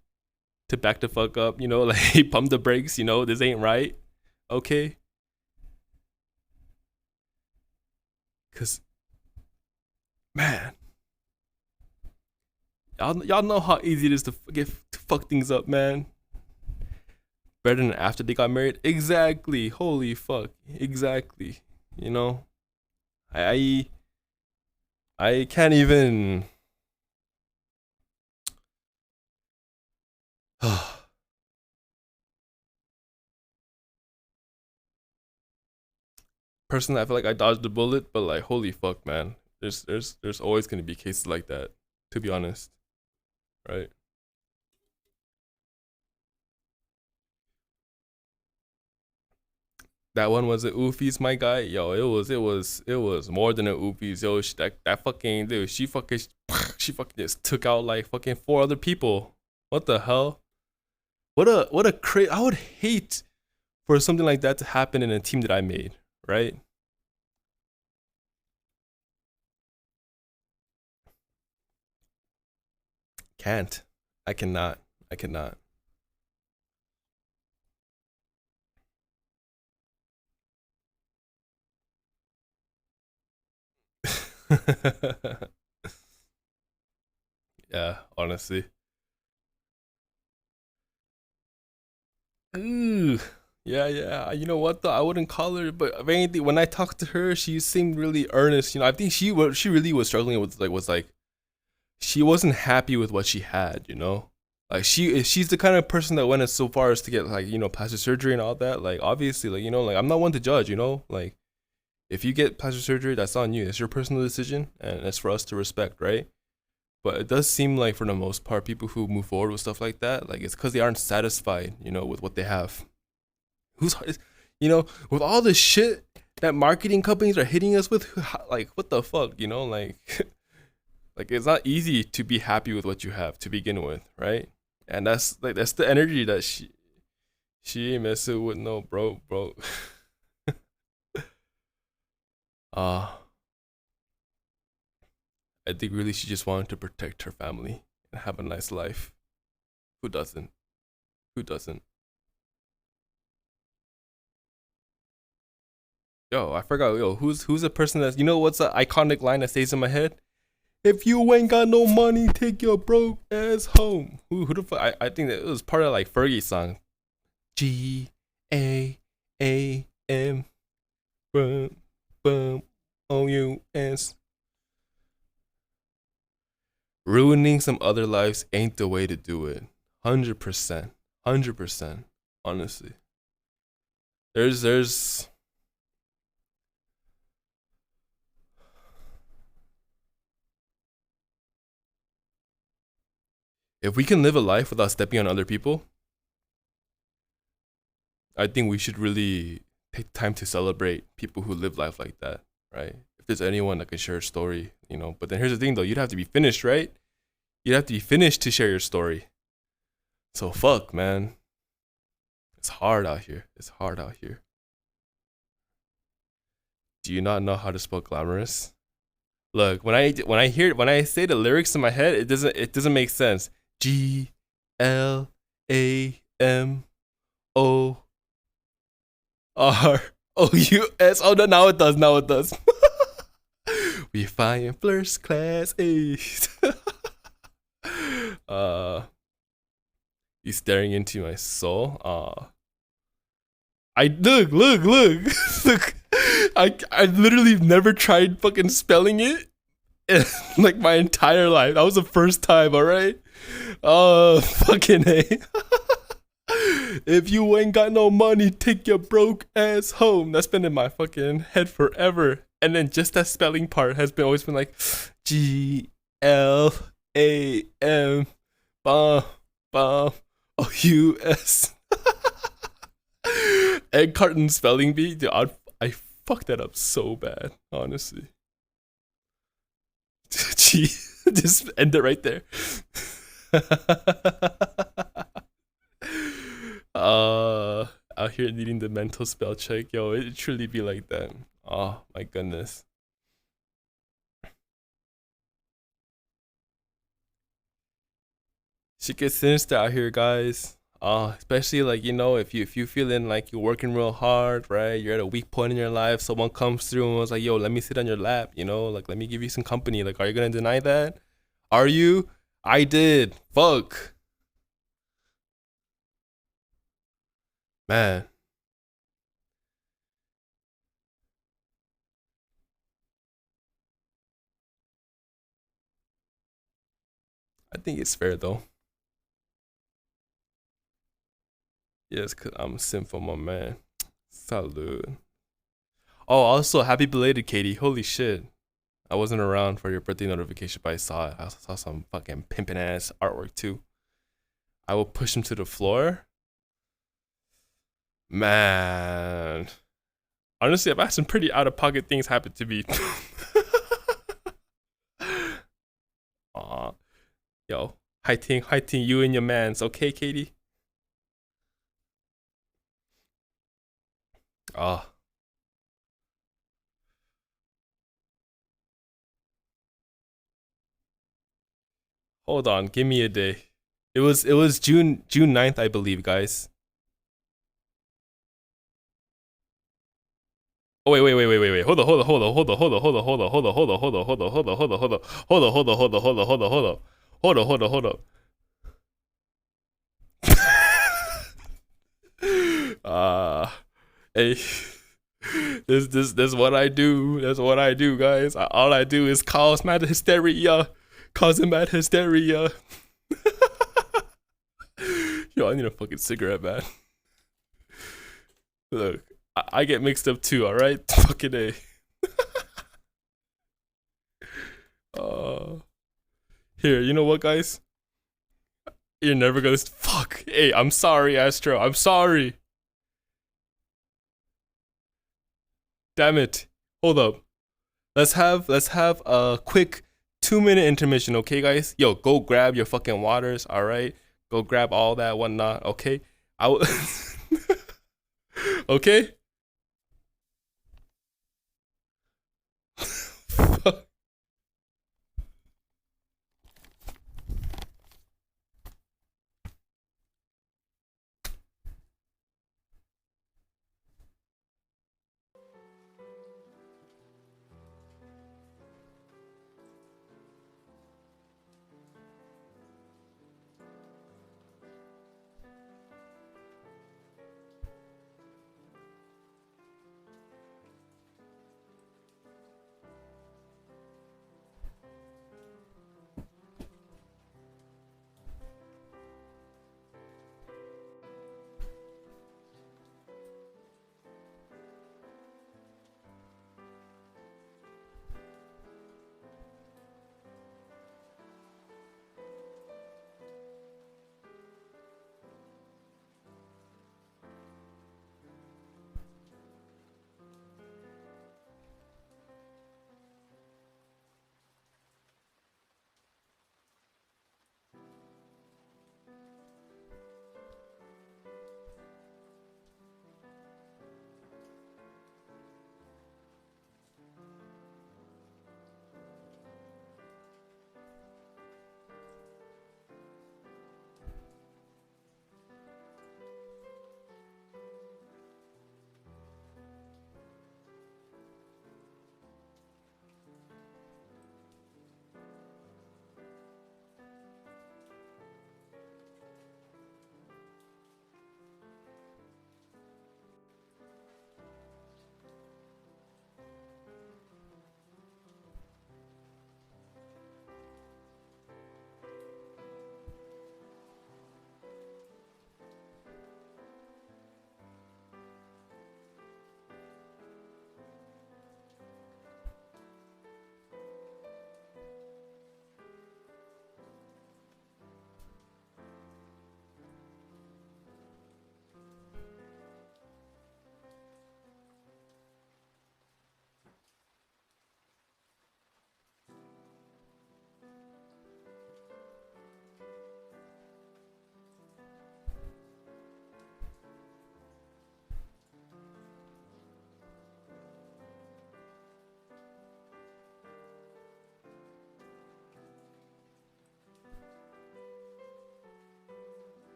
to back the fuck up, like pump the brakes, this ain't right. Okay? Cause man, y'all know how easy it is to fuck things up, man. Better than after they got married. Exactly. Holy fuck. Exactly. You know? I I can't even personally, I feel like I dodged the bullet, but like, holy fuck, man. There's always gonna be cases like that. To be honest, right? That one was a oofies, my guy. Yo, it was more than a oofies. Yo, that fucking dude, she fucking just took out like fucking four other people. What the hell? What a crazy. I would hate for something like that to happen in a team that I made, right? Can't. I cannot. I cannot. Yeah, honestly. Ooh. Yeah, yeah. You know what though? I wouldn't call her, but if anything, when I talked to her, she seemed really earnest. I think she really was struggling with was like she wasn't happy with what she had. Like she's the kind of person that went as so far as to get like plastic surgery and all that. Like obviously, like like I'm not one to judge. Like if you get plastic surgery, that's on you. It's your personal decision, and it's for us to respect, right? But it does seem like for the most part, people who move forward with stuff like that, like it's because they aren't satisfied, with what they have. Who's with all the shit that marketing companies are hitting us with, like what the fuck, like like it's not easy to be happy with what you have to begin with, right? And that's the energy that she ain't messing with no bro. uh I think really she just wanted to protect her family and have a nice life. Who doesn't? Who doesn't? Yo, I forgot. Yo, who's the person that's what's an iconic line that stays in my head? If you ain't got no money, take your broke ass home. Who the fuck? I think that it was part of like Fergie's song. GAAM bum bum OUS. Ruining some other lives ain't the way to do it. 100%. 100%. Honestly. There's if we can live a life without stepping on other people, I think we should really take time to celebrate people who live life like that, right? If there's anyone that can share a story, But then here's the thing though, you'd have to be finished, right? You'd have to be finished to share your story. So fuck, man. It's hard out here. It's hard out here. Do you not know how to spell glamorous? Look, when I say the lyrics in my head, it doesn't make sense. GLAMOROUS. Oh no, now it does. Now it does. We flying first class A's. uh, you staring into my soul. I look, look. I literally never tried fucking spelling it in like my entire life. That was the first time. All right. Fucking a. If you ain't got no money, take your broke ass home. That's been in my fucking head forever. And then just that spelling part has been always been like GLAM bomb OUS. Egg carton spelling bee. Dude, I fucked that up so bad, honestly. Gee, just end it right there. Out here needing the mental spell check, yo, it truly be like that. Oh my goodness. Shit gets sinister out here, guys. Especially like if you feeling like you're working real hard, right? You're at a weak point in your life. Someone comes through and was like, "Yo, let me sit on your lap," like let me give you some company. Like, are you gonna deny that? Are you? I did. Fuck, man. I think it's fair though. Yes, cause I'm sinful, my man. Salud. Oh, also happy belated, Katie. Holy shit. I wasn't around for your birthday notification, but I saw it. I saw some fucking pimpin' ass artwork too. I will push him to the floor. Man. Honestly, I've had some pretty out of pocket things happen to me. Aw. Yo. Hi ting, you and your mans. Okay, Katie? Ah. Hold on, give me a day. It was June 9th, I believe, guys. Oh wait. Hold on. Hey, this what I do. That's what I do, guys. All I do is cause mad hysteria, causing mad hysteria. Yo, I need a fucking cigarette, man. Look, I get mixed up too. All right, fucking a. Uh, here, you know what, guys? You're never gonna fuck. Hey, I'm sorry, Astro. I'm sorry. Damn it. Hold up. Let's have a quick 2 minute intermission, okay, guys? Yo, go grab your fucking waters. All right, go grab all that whatnot. Okay, I will. Okay.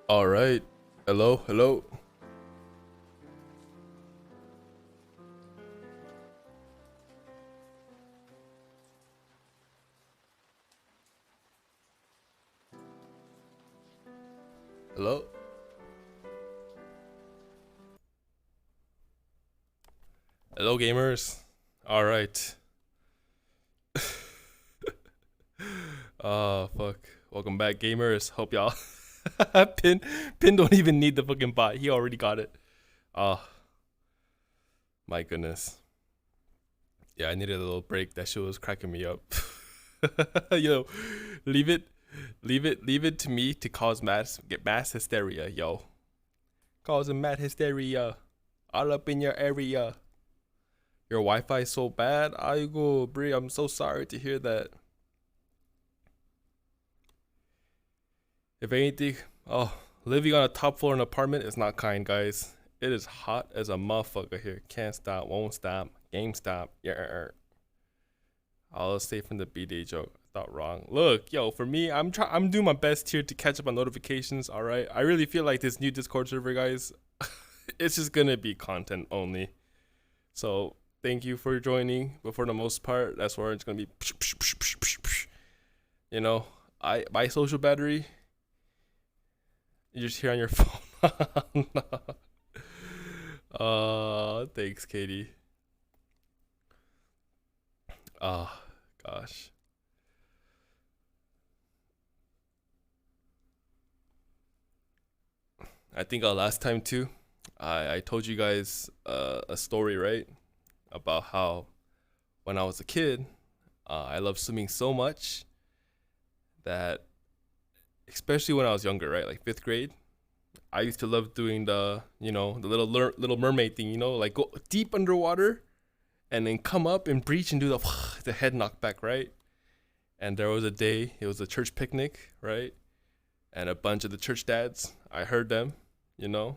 All right. Hello, hello. Hello. Hello, gamers. All right. Fuck. Welcome back, gamers. Hope y'all. Pin don't even need the fucking bot. He already got it. Oh, my goodness. Yeah, I needed a little break. That shit was cracking me up. Yo, leave it to me to cause mass hysteria, yo. Causing mad hysteria all up in your area. Your Wi-Fi is so bad. I go, Brie. I'm so sorry to hear that. If anything, living on a top floor in an apartment is not kind, guys. It is hot as a motherfucker here. Can't stop, won't stop, game stop. Yeah. I'll stay from the B-Day joke. I thought wrong. Look, yo, for me, I'm doing my best here to catch up on notifications. All right, I really feel like this new Discord server, guys, it's just gonna be content only. So thank you for joining, but for the most part, that's where it's gonna be. You know, my social battery. You're just here on your phone. Thanks, Katie. Oh, gosh. I think last time too, I told you guys a story, right? About how when I was a kid, I loved swimming so much that, especially when I was younger, right? Like 5th grade, I used to love doing the little mermaid thing, like go deep underwater and then come up and breach and do the head knockback, right? And there was a day, it was a church picnic, right? And a bunch of the church dads, I heard them, they're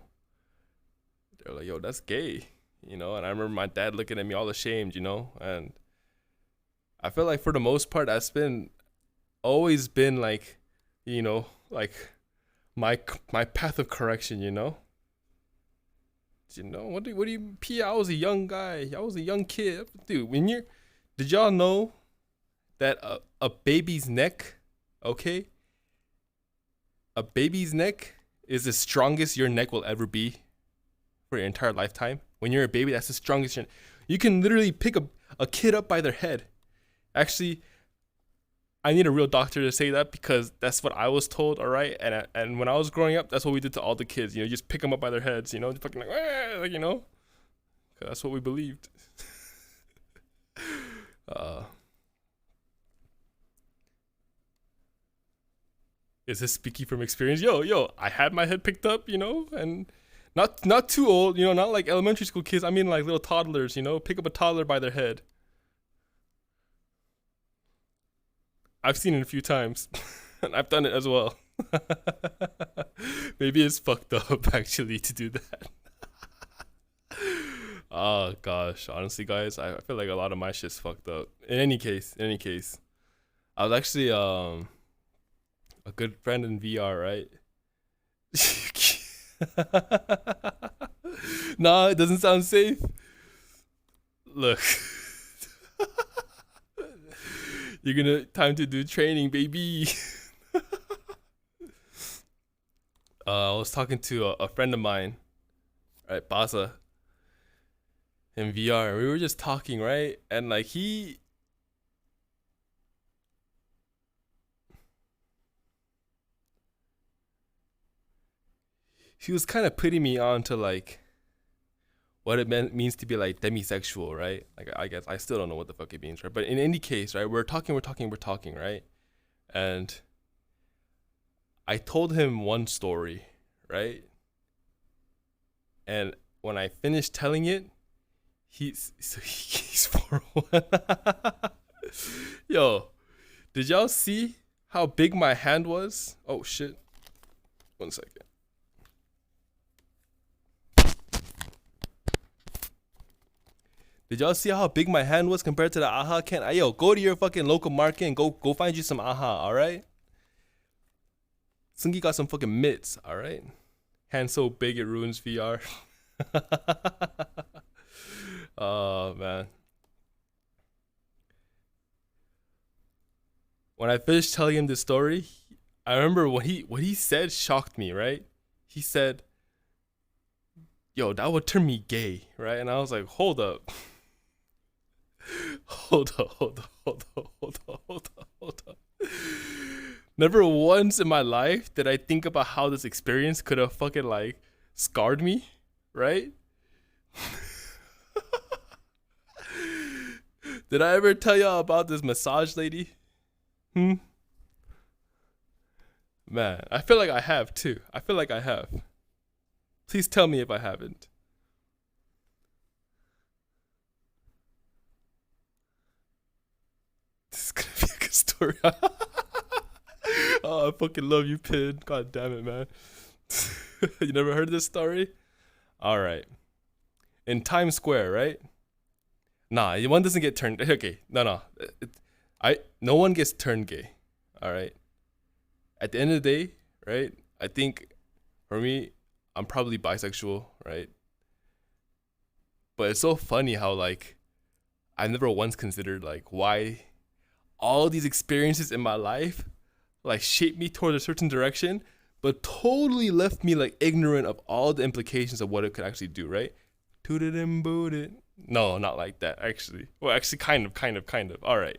like, yo, that's gay, and I remember my dad looking at me all ashamed, and I feel like for the most part, that's always been like, like my path of correction, what do you P? I was a young guy. I was a young kid, dude. Did y'all know that a baby's neck, okay? A baby's neck is the strongest your neck will ever be for your entire lifetime. When you're a baby, that's the strongest. You can literally pick a kid up by their head. Actually, I need a real doctor to say that because that's what I was told, all right? And when I was growing up, that's what we did to all the kids. Just pick them up by their heads, just fucking like, 'cause that's what we believed. Is this speaking from experience? Yo, I had my head picked up, and not too old, not like elementary school kids. I mean like little toddlers, pick up a toddler by their head. I've seen it a few times, and I've done it as well. Maybe it's fucked up actually to do that. Oh gosh, honestly, guys, I feel like a lot of my shit's fucked up. In any case, I was actually a good friend in VR, right? Nah, it doesn't sound safe. Look. You're gonna time to do training, baby. I was talking to a friend of mine, right, Baza, in VR. We were just talking, right, and like he was kind of putting me on to like what it means to be like demisexual, right? Like I guess I still don't know what the fuck it means, right? But in any case, right, we're talking, right? And I told him one story, right? And when I finished telling it, he's 401. Yo, did y'all see how big my hand was? Oh shit. 1 second. Did y'all see how big my hand was compared to the AHA can? Yo, go to your fucking local market and go find you some AHA, all right? Sungi got some fucking mitts, all right? Hand so big it ruins VR. Oh man. When I finished telling him this story, I remember what he said shocked me, right? He said, "Yo, that would turn me gay," right? And I was like, "Hold up." Hold up, hold up, hold up, hold up, hold up, hold up. Never once in my life did I think about how this experience could have fucking like scarred me, right? Did I ever tell y'all about this massage lady? Hmm? Man, I feel like I have too. I feel like I have. Please tell me if I haven't. This is gonna be a good story. Oh, I fucking love you, Pin. God damn it, man. You never heard this story? All right. In Times Square, right? Nah, one doesn't get turned. Okay, no. No one gets turned gay. All right. At the end of the day, right? I think for me, I'm probably bisexual, right? But it's so funny how like I never once considered like why all these experiences in my life like shaped me toward a certain direction, but totally left me like ignorant of all the implications of what it could actually do, right? Toot it and boot it. No, not like that, actually. Well, actually, kind of. All right.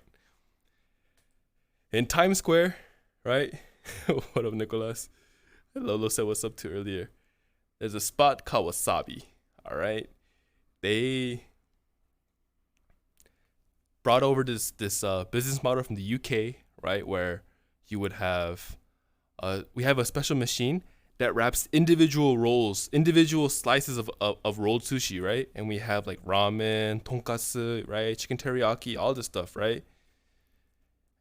In Times Square, right? What up, Nicholas? Lolo said what's up to earlier. There's a spot called Wasabi, all right? They brought over this business model from the UK, right? Where you would have, we have a special machine that wraps individual rolls, individual slices of rolled sushi, right? And we have like ramen, tonkatsu, right? Chicken teriyaki, all this stuff, right?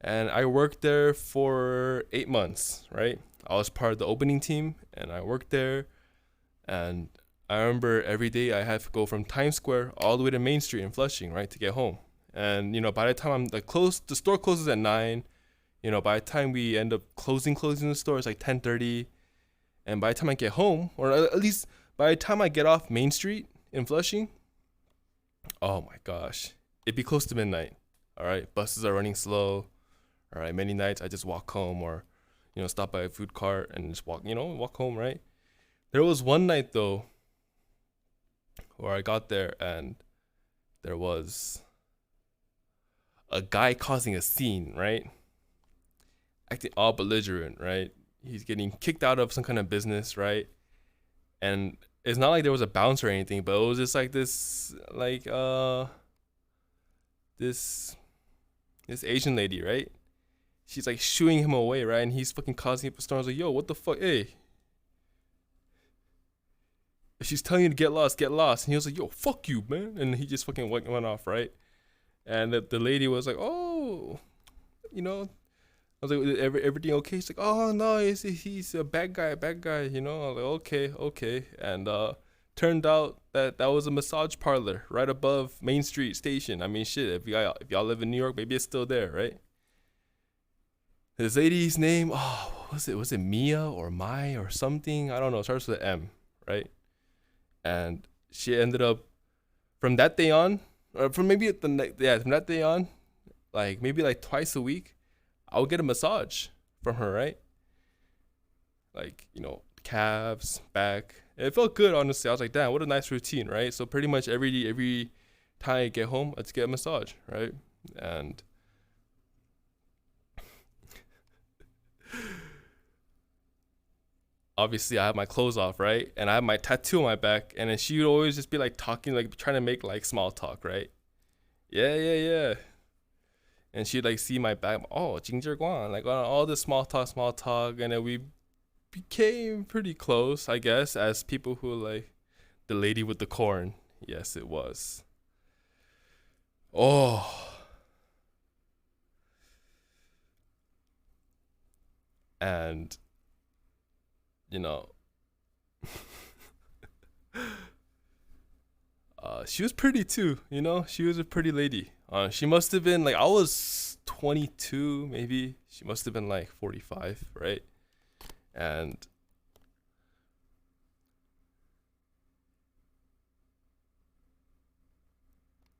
And I worked there for 8 months, right? I was part of the opening team and I worked there. And I remember every day I had to go from Times Square all the way to Main Street in Flushing, right? To get home. And, by the time I'm like the store closes at 9. By the time we end up closing the store, it's like 10:30. And by the time I get home, or at least by the time I get off Main Street in Flushing, oh my gosh, it'd be close to midnight. All right, buses are running slow. All right, many nights I just walk home or, stop by a food cart and just walk home, right? There was one night though where I got there and there was a guy causing a scene, right? Acting all belligerent, right? He's getting kicked out of some kind of business, right? And it's not like there was a bouncer or anything, but it was just like this, like this Asian lady, right? She's like shooing him away, right? And he's fucking causing up a storm. I was like, yo, what the fuck? Hey. If she's telling you to get lost, get lost. And he was like, yo, fuck you, man. And he just fucking went off, right? And the lady was like, oh, I was like, everything okay? She's like, oh no, he's a bad guy. I was like, okay. And turned out that was a massage parlor right above Main Street Station. I mean, shit, if y'all live in New York, maybe it's still there, right? This lady's name, what was it? Was it Mia or Mai or something? I don't know. It starts with an M, right? And she ended up from that day on, or from that day on, like maybe like twice a week, I would get a massage from her, right? Like, calves, back. It felt good, honestly. I was like, damn, what a nice routine, right? So pretty much every time I get home, I'd get a massage, right? And obviously I have my clothes off, right? And I have my tattoo on my back. And then she would always just be like talking, like trying to make like small talk, right? Yeah. And she'd like see my back. Oh, Jingzhe Guan. Like all this small talk. And then we became pretty close, I guess, as people who like the lady with the corn. Yes, it was. Oh. And, she was pretty too, she was a pretty lady. She must have been like, I was 22 maybe, she must have been like 45, right? And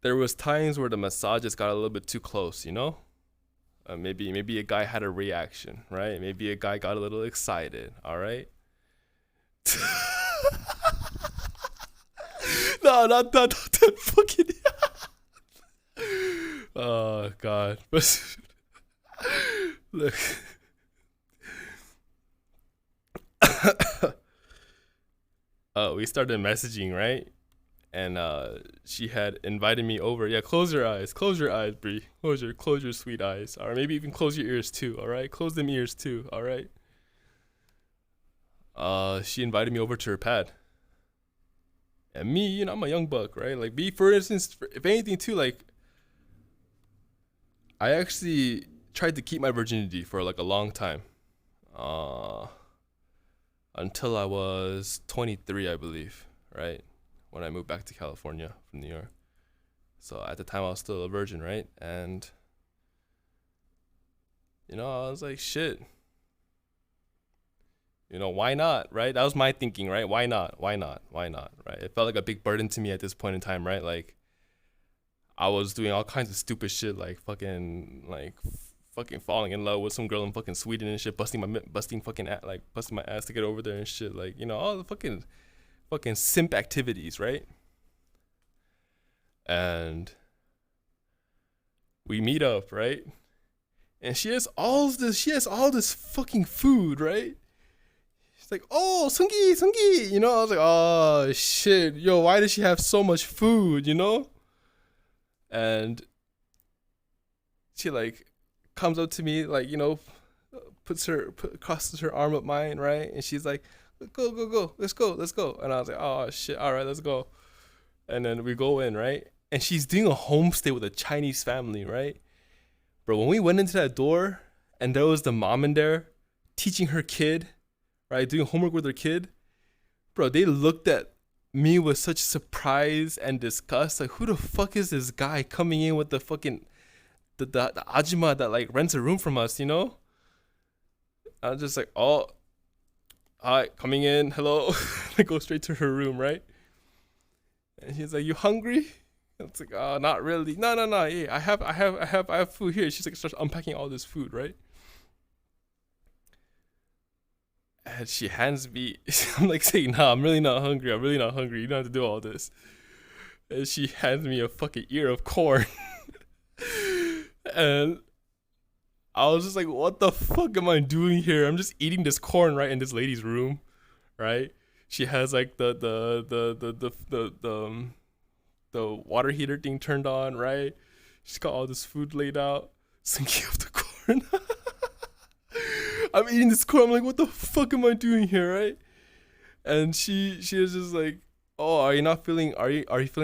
there was times where the massages got a little bit too close, you know? Maybe a guy had a reaction, right? Maybe a guy got a little excited, all right? No, not that fucking. Oh god. But look. We started messaging, right? And she had invited me over. Yeah, close your eyes, Bree. Close your sweet eyes, or maybe even close your ears too. All right, close them ears too. All right. She invited me over to her pad, and me, I'm a young buck, right? Like, me, for instance, if anything, too, like, I actually tried to keep my virginity for like a long time, uh, until I was 23, I believe, right? When I moved back to California from New York. So at the time, I was still a virgin, right? And I was like, shit. Why not, right? That was my thinking, right? Why not? Why not? Why not? Right? It felt like a big burden to me at this point in time, right? Like, I was doing all kinds of stupid shit, like fucking falling in love with some girl in fucking Sweden and shit, busting my ass to get over there and shit, like, all the fucking simp activities, right? And we meet up, right? And she has all this fucking food, right? She's like, oh, Sungi. I was like, oh shit, yo, why does she have so much food, And she like comes up to me, like, crosses her arm up mine, right? And she's like, go, let's go. And I was like, oh shit, all right, let's go. And then we go in, right? And she's doing a homestay with a Chinese family, right? Bro, when we went into that door and there was the mom in there teaching her kid, right, doing homework with her kid, bro, they looked at me with such surprise and disgust. Like, who the fuck is this guy coming in with the fucking the ajima that like rents a room from us, I was just like, oh, hi, coming in, hello. I go straight to her room, right? And she's like, you hungry? It's like, oh, not really. No. Yeah, I have food here. She's like, starts unpacking all this food, right? And she hands me. I'm like saying, nah, I'm really not hungry. You don't have to do all this. And she hands me a fucking ear of corn. And I was just like, what the fuck am I doing here? I'm just eating this corn right in this lady's room, right? She has like the water heater thing turned on, right? She's got all this food laid out, sinking up the corn. I'm eating this corn. I'm like, what the fuck am I doing here, right? And she was just like, oh, are you feeling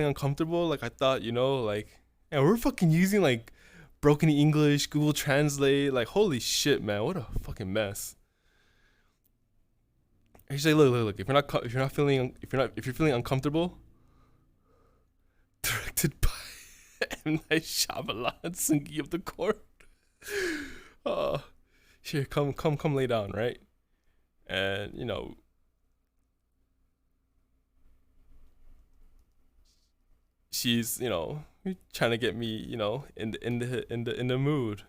uncomfortable? Like, I thought, like, and we're fucking using like broken English, Google Translate, like, holy shit, man, what a fucking mess. And she's like, look, if you're feeling uncomfortable, directed by M. Night Shyamalan, sinking of the court. Uh, here, come, lay down, right? And she's trying to get me in the mood,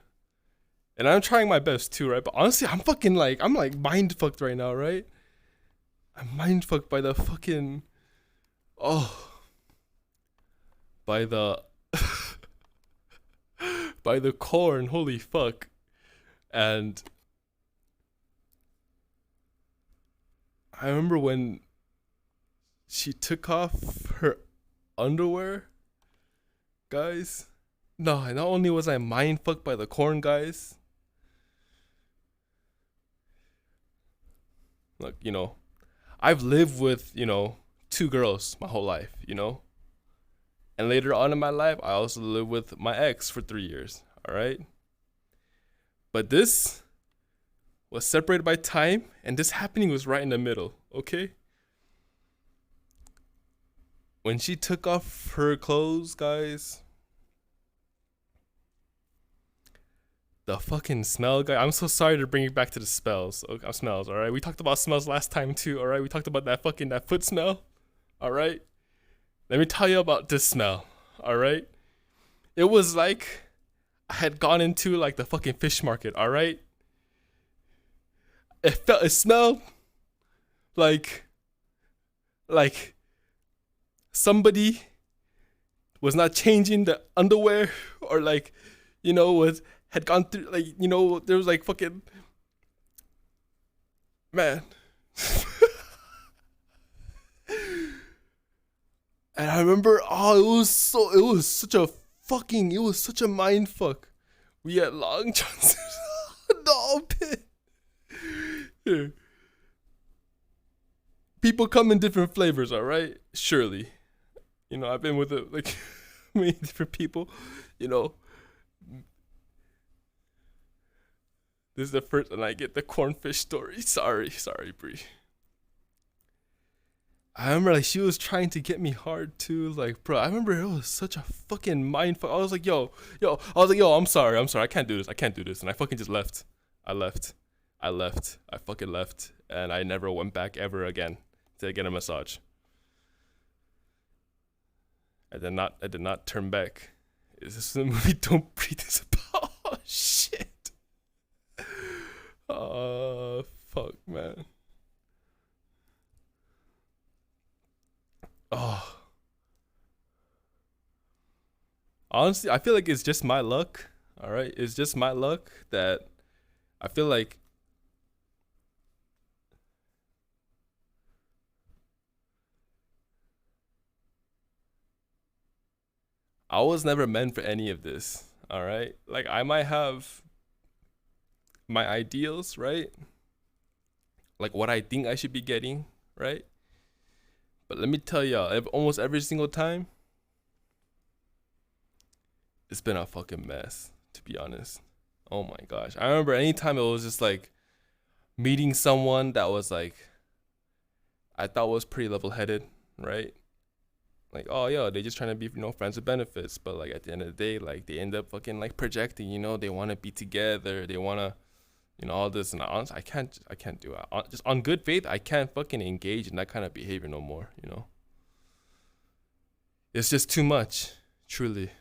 and I'm trying my best too, right? But honestly, I'm like mind fucked right now, right? I'm mind fucked by the fucking oh by the by the corn, holy fuck. And I remember when she took off her underwear, guys. No, not only was I mind fucked by the corn, guys. Look, I've lived with, two girls my whole life. And later on in my life, I also lived with my ex for 3 years, all right? But this was separated by time, and this happening was right in the middle, okay? When she took off her clothes, guys, the fucking smell guy. I'm so sorry to bring you back to the smells. Okay, smells. All right, we talked about smells last time too. All right, we talked about that foot smell. All right, let me tell you about this smell. All right, it was like I had gone into like the fucking fish market. All right, it smelled like like somebody was not changing the underwear, or like, was had gone through, like, there was like fucking, man. And I remember, it was such a mind fuck. We had Long John's no pit. Here. People come in different flavors, all right? Surely. I've been with like many different people, you know. This is the first, and I get the cornfish story. Sorry, Bree. I remember like she was trying to get me hard too. Like, bro, I remember it was such a fucking mindfuck. I was like, yo. I'm sorry. I can't do this. And I fucking just left. I fucking left, and I never went back ever again to get a massage. I did not turn back. Is this the movie Don't Breathe is about? Oh shit. Oh fuck, man. Oh. Honestly, I feel like it's just my luck. All right, it's just my luck that I feel like I was never meant for any of this. All right, like I might have my ideals, right? Like what I think I should be getting, right? But let me tell y'all, almost every single time, it's been a fucking mess, to be honest. Oh my gosh. I remember anytime it was just like meeting someone that was like, I thought was pretty level headed, right? Like, oh, yo, they just trying to be, friends with benefits. But like at the end of the day, like they end up fucking like projecting, they want to be together. They want to, all this. And honestly, I can't do it. Just on good faith, I can't fucking engage in that kind of behavior no more, It's just too much. Truly.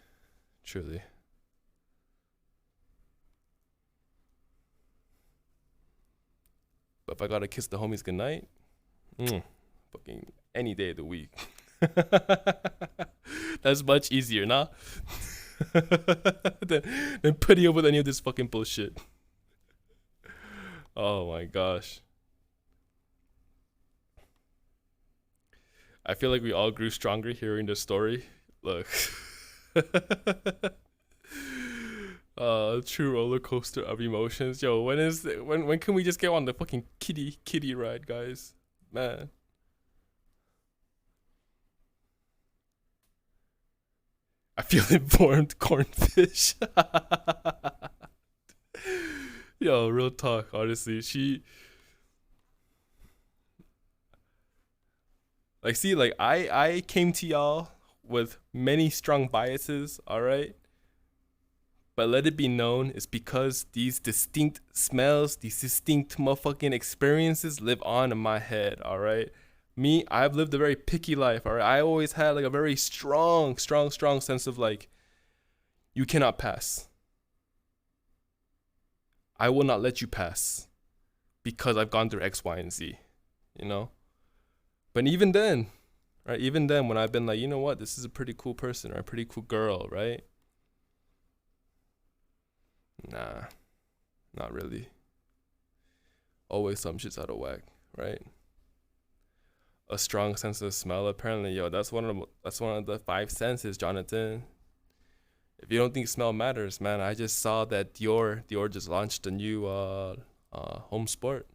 But if I gotta kiss the homies goodnight, fucking any day of the week. That's much easier, nah? than putting up with any of this fucking bullshit. Oh my gosh. I feel like we all grew stronger hearing this story. Look. True roller coaster of emotions. Yo, when can we just get on the fucking kitty ride, guys? Man. I feel informed, cornfish. Yo, real talk, honestly. I came to y'all with many strong biases, all right? But let it be known, it's because these distinct smells, these distinct motherfucking experiences live on in my head, all right? Me, I've lived a very picky life, all right? I always had like a very strong sense of like, you cannot pass. I will not let you pass because I've gone through X, Y, and Z, But even then, right? Even then, when I've been like, you know what, this is a pretty cool person or a pretty cool girl, right? Nah, not really. Always some shit's out of whack, right? A strong sense of smell, apparently, yo, that's one of the five senses, Jonathan. If you don't think smell matters, man, I just saw that Dior just launched a new home sport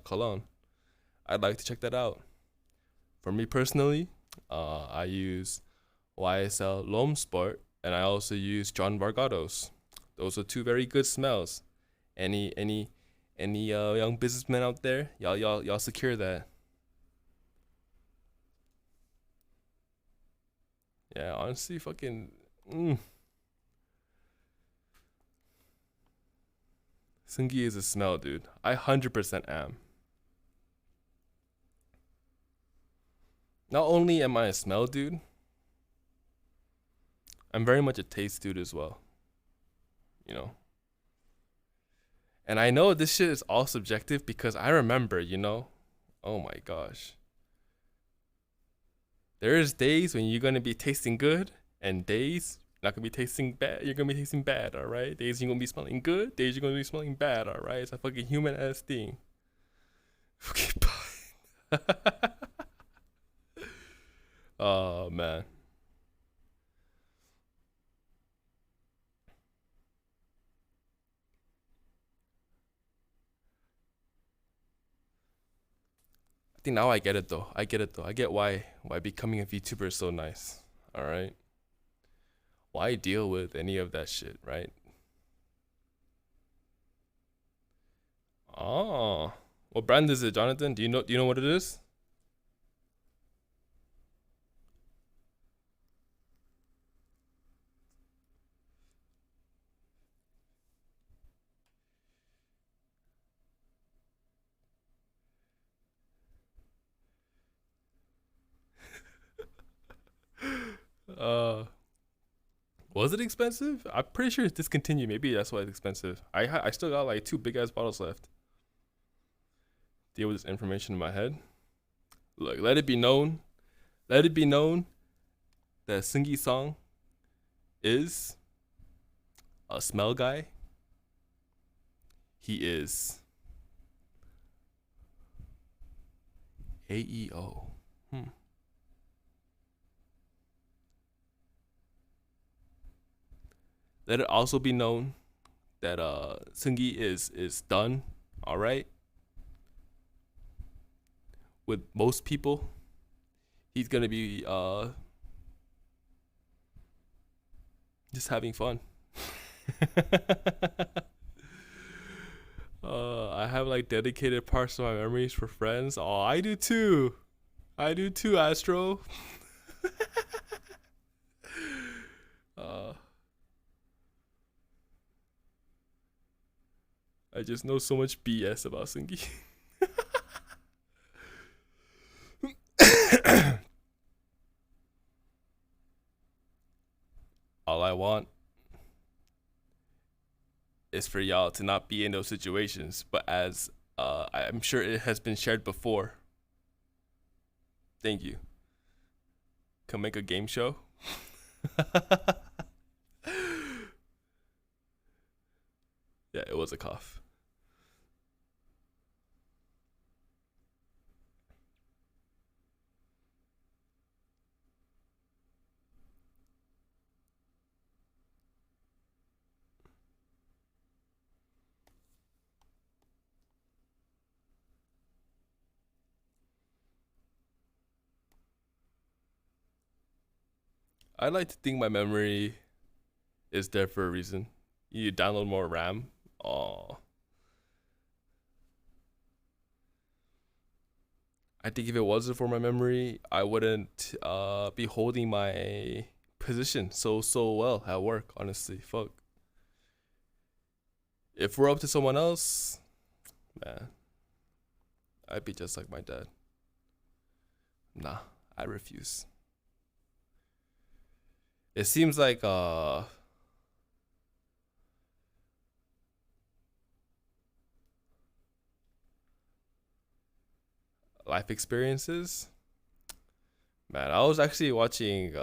cologne. I'd like to check that out. For me personally, I use YSL L'Homme Sport, and I also use John Vargatos. Those are two very good smells. Any young businessmen out there, y'all secure that. Yeah, honestly, fucking. Sungi is a smell, dude. I 100% am. Not only am I a smell dude, I'm very much a taste dude as well. You know? And I know this shit is all subjective because I remember, oh my gosh. There's days when you're gonna be tasting good and days you're not gonna be tasting bad. You're gonna be tasting bad, alright? Days you're gonna be smelling good, days you're gonna be smelling bad, alright? It's a fucking human ass thing. Okay, bye. Oh man. I think now I get it though. I get why becoming a VTuber is so nice. Alright. Why deal with any of that shit, right? Oh. What brand is it, Jonathan? Do you know what it is? Uh was it expensive? I'm pretty sure it's discontinued. Maybe that's why it's expensive. I still got like two big ass bottles left. Deal with this information in my head. Look, let it be known. Let it be known that Sungi Song is a smell guy. He is AEO. Let it also be known that Sungi is done, all right? With most people, he's gonna be just having fun. I have like dedicated parts of my memories for friends. Oh, I do too. I do too, Astro. uh, I just know so much BS about Sungi. All I want is for y'all to not be in those situations, but as I'm sure it has been shared before. Thank you. Come make a game show. Yeah, it was a cough. I like to think my memory is there for a reason. You download more RAM. Oh, I think if it wasn't for my memory, I wouldn't be holding my position so well at work. Honestly, fuck. If we're up to someone else, man, I'd be just like my dad. Nah, I refuse. It seems like life experiences. Man, I was actually watching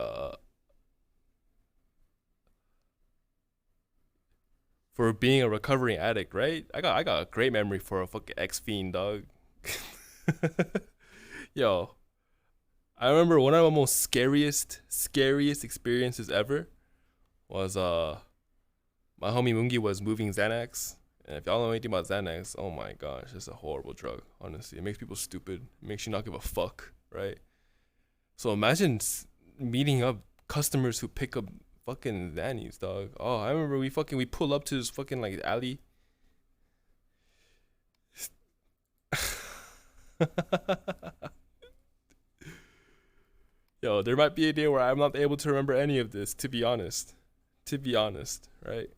for being a recovering addict, right? I got a great memory for a fucking ex fiend, dog. Yo, I remember one of the most scariest experiences ever was my homie Mungi was moving Xanax. And if y'all know anything about Xanax, oh my gosh, it's a horrible drug, honestly. It makes people stupid. It makes you not give a fuck, right? So imagine meeting up customers who pick up fucking Xannies, dog. Oh, I remember we pull up to this fucking like alley. Yo, there might be a day where I'm not able to remember any of this, to be honest. To be honest, right?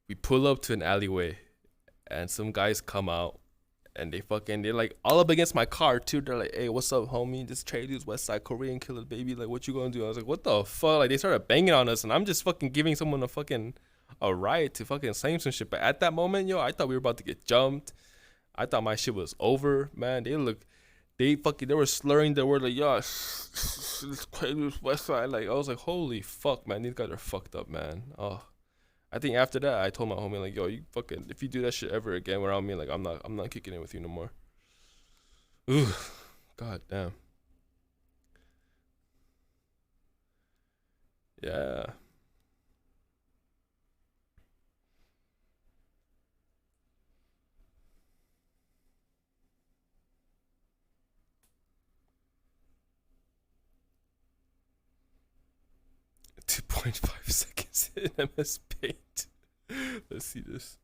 We pull up to an alleyway, and some guys come out, and they're like all up against my car too. They're like, "Hey, what's up, homie? This Trey dude's West Side Korean killer, baby. Like, what you gonna do?" I was like, "What the fuck?" Like, they started banging on us, and I'm just fucking giving someone a right to fucking say some shit. But at that moment, yo, I thought we were about to get jumped. I thought my shit was over, man. They were slurring their word like, "Yo, this crazy West Side." Like, I was like, "Holy fuck, man, these guys are fucked up, man." Oh, I think after that, I told my homie like, "Yo, you fucking if you do that shit ever again around me, like, I'm not kicking it with you no more." Ooh, god damn. Yeah. 2.5 seconds in MS Paint. Let's see this.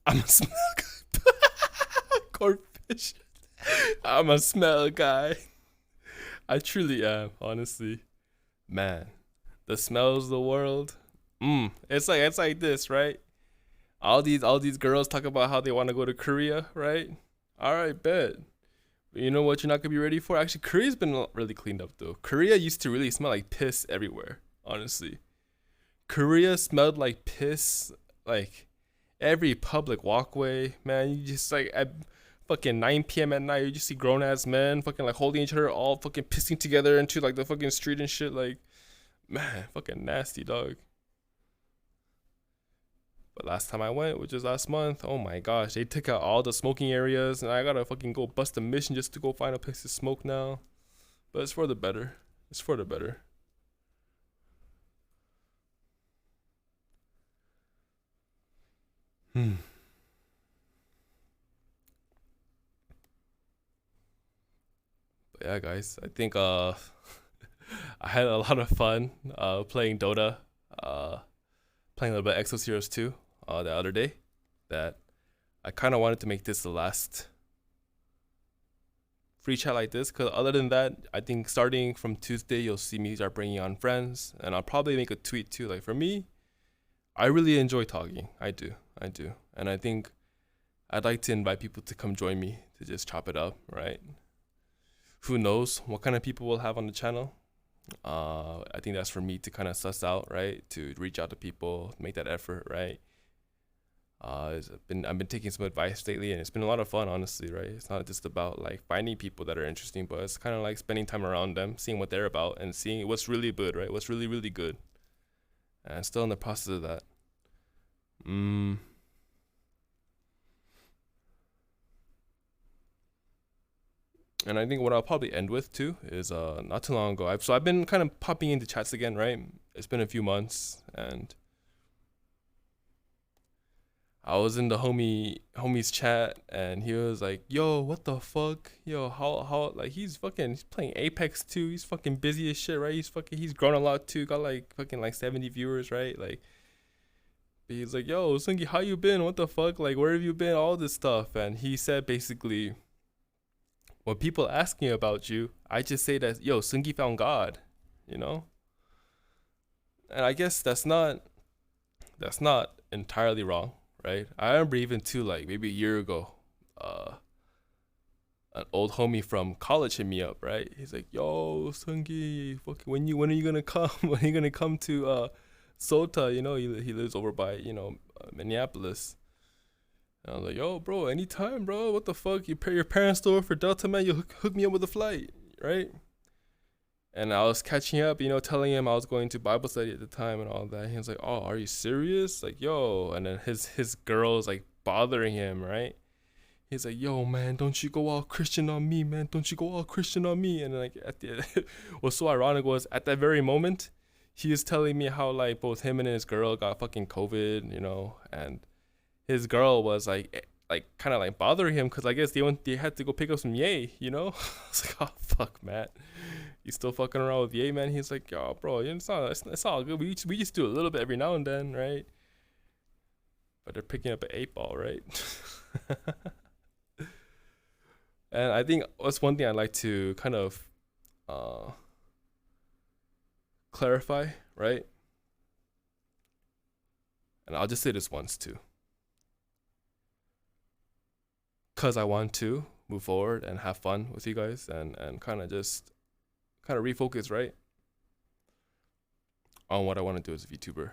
I'm a smell guy. Corpfish. I'm a smell guy. I truly am, honestly. Man, the smells of the world. It's like this, right? All these girls talk about how they want to go to Korea, right? All right, bet. But you know what you're not gonna be ready for? Actually, Korea's been really cleaned up though. Korea used to really smell like piss everywhere. Honestly, Korea smelled like piss, like every public walkway. Man, you just like at fucking 9 p.m. at night, you just see grown ass men fucking like holding each other, all fucking pissing together into like the fucking street and shit. Like, man, fucking nasty, dog. But last time I went, which was last month, oh my gosh, they took out all the smoking areas, and I gotta fucking go bust a mission just to go find a place to smoke now. But it's for the better. It's for the better. Hmm. But yeah, guys, I think I had a lot of fun playing Dota, uh playing a little bit of Exo Heroes 2 the other day. That I kind of wanted to make this the last free chat like this, because other than that, I think starting from Tuesday you'll see me start bringing on friends, and I'll probably make a tweet too. Like, for me, I really enjoy talking. I do, and I think I'd like to invite people to come join me to just chop it up, right? Who knows what kind of people we'll have on the channel? I think that's for me to kind of suss out, right? To reach out to people, make that effort, right? I've been taking some advice lately, and it's been a lot of fun, honestly, right? It's not just about like finding people that are interesting, but it's kind of like spending time around them, seeing what they're about, and seeing what's really good, right? What's really really good, and still in the process of that. Mm, and I think what I'll probably end with too is not too long ago. I've been kind of popping into chats again, right? It's been a few months, and I was in the homie's chat, and he was like, "Yo, what the fuck? Yo, how like he's playing Apex too. He's fucking busy as shit, right? He's grown a lot too. Got like fucking like 70 viewers, right? Like, but he's like, "Yo, Sungi, how you been? What the fuck? Like, where have you been? All this stuff." And he said basically, when people ask me about you, I just say that, "Yo, Sungi found God," you know. And I guess that's not entirely wrong, right? I remember even too, like maybe a year ago, uh, an old homie from college hit me up, right? He's like, "Yo, Sungi, fuck, when are you gonna come? When are you gonna come to Sota? You know, he lives over by Minneapolis." And I was like, "Yo, bro, anytime, bro. What the fuck? Your parents still work for Delta, man. You hook me up with a flight, right?" And I was catching up, telling him I was going to Bible study at the time and all that. He was like, "Oh, are you serious? Like, yo." And then his girl is like bothering him, right? He's like, "Yo, man, don't you go all Christian on me, man. Don't you go all Christian on me." And like at the what's so ironic was at that very moment, he is telling me how like both him and his girl got fucking COVID, and his girl was like kind of like bothering him because I guess they had to go pick up some yay. I was like, "Oh fuck, Matt, you still fucking around with yay, man?" He's like, "Yo, bro, it's all good. We just do a little bit every now and then, right?" But they're picking up an 8 ball, right? And I think that's one thing I'd like to kind of uh clarify, right? And I'll just say this once too. Because I want to move forward and have fun with you guys and kind of refocus, right? On what I want to do as a VTuber.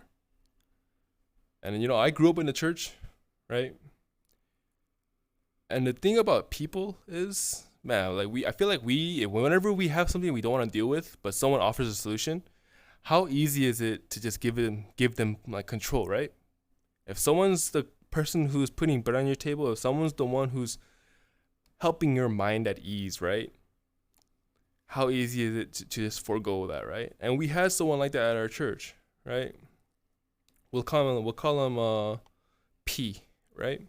And, I grew up in the church, right? And the thing about people is, man, like I feel like whenever we have something we don't want to deal with, but someone offers a solution, how easy is it to just give them like control, right? If someone's the person who's putting bread on your table, if someone's the one who's helping your mind at ease, right? How easy is it to just forego that, right? And we had someone like that at our church, right? We'll call him P, right?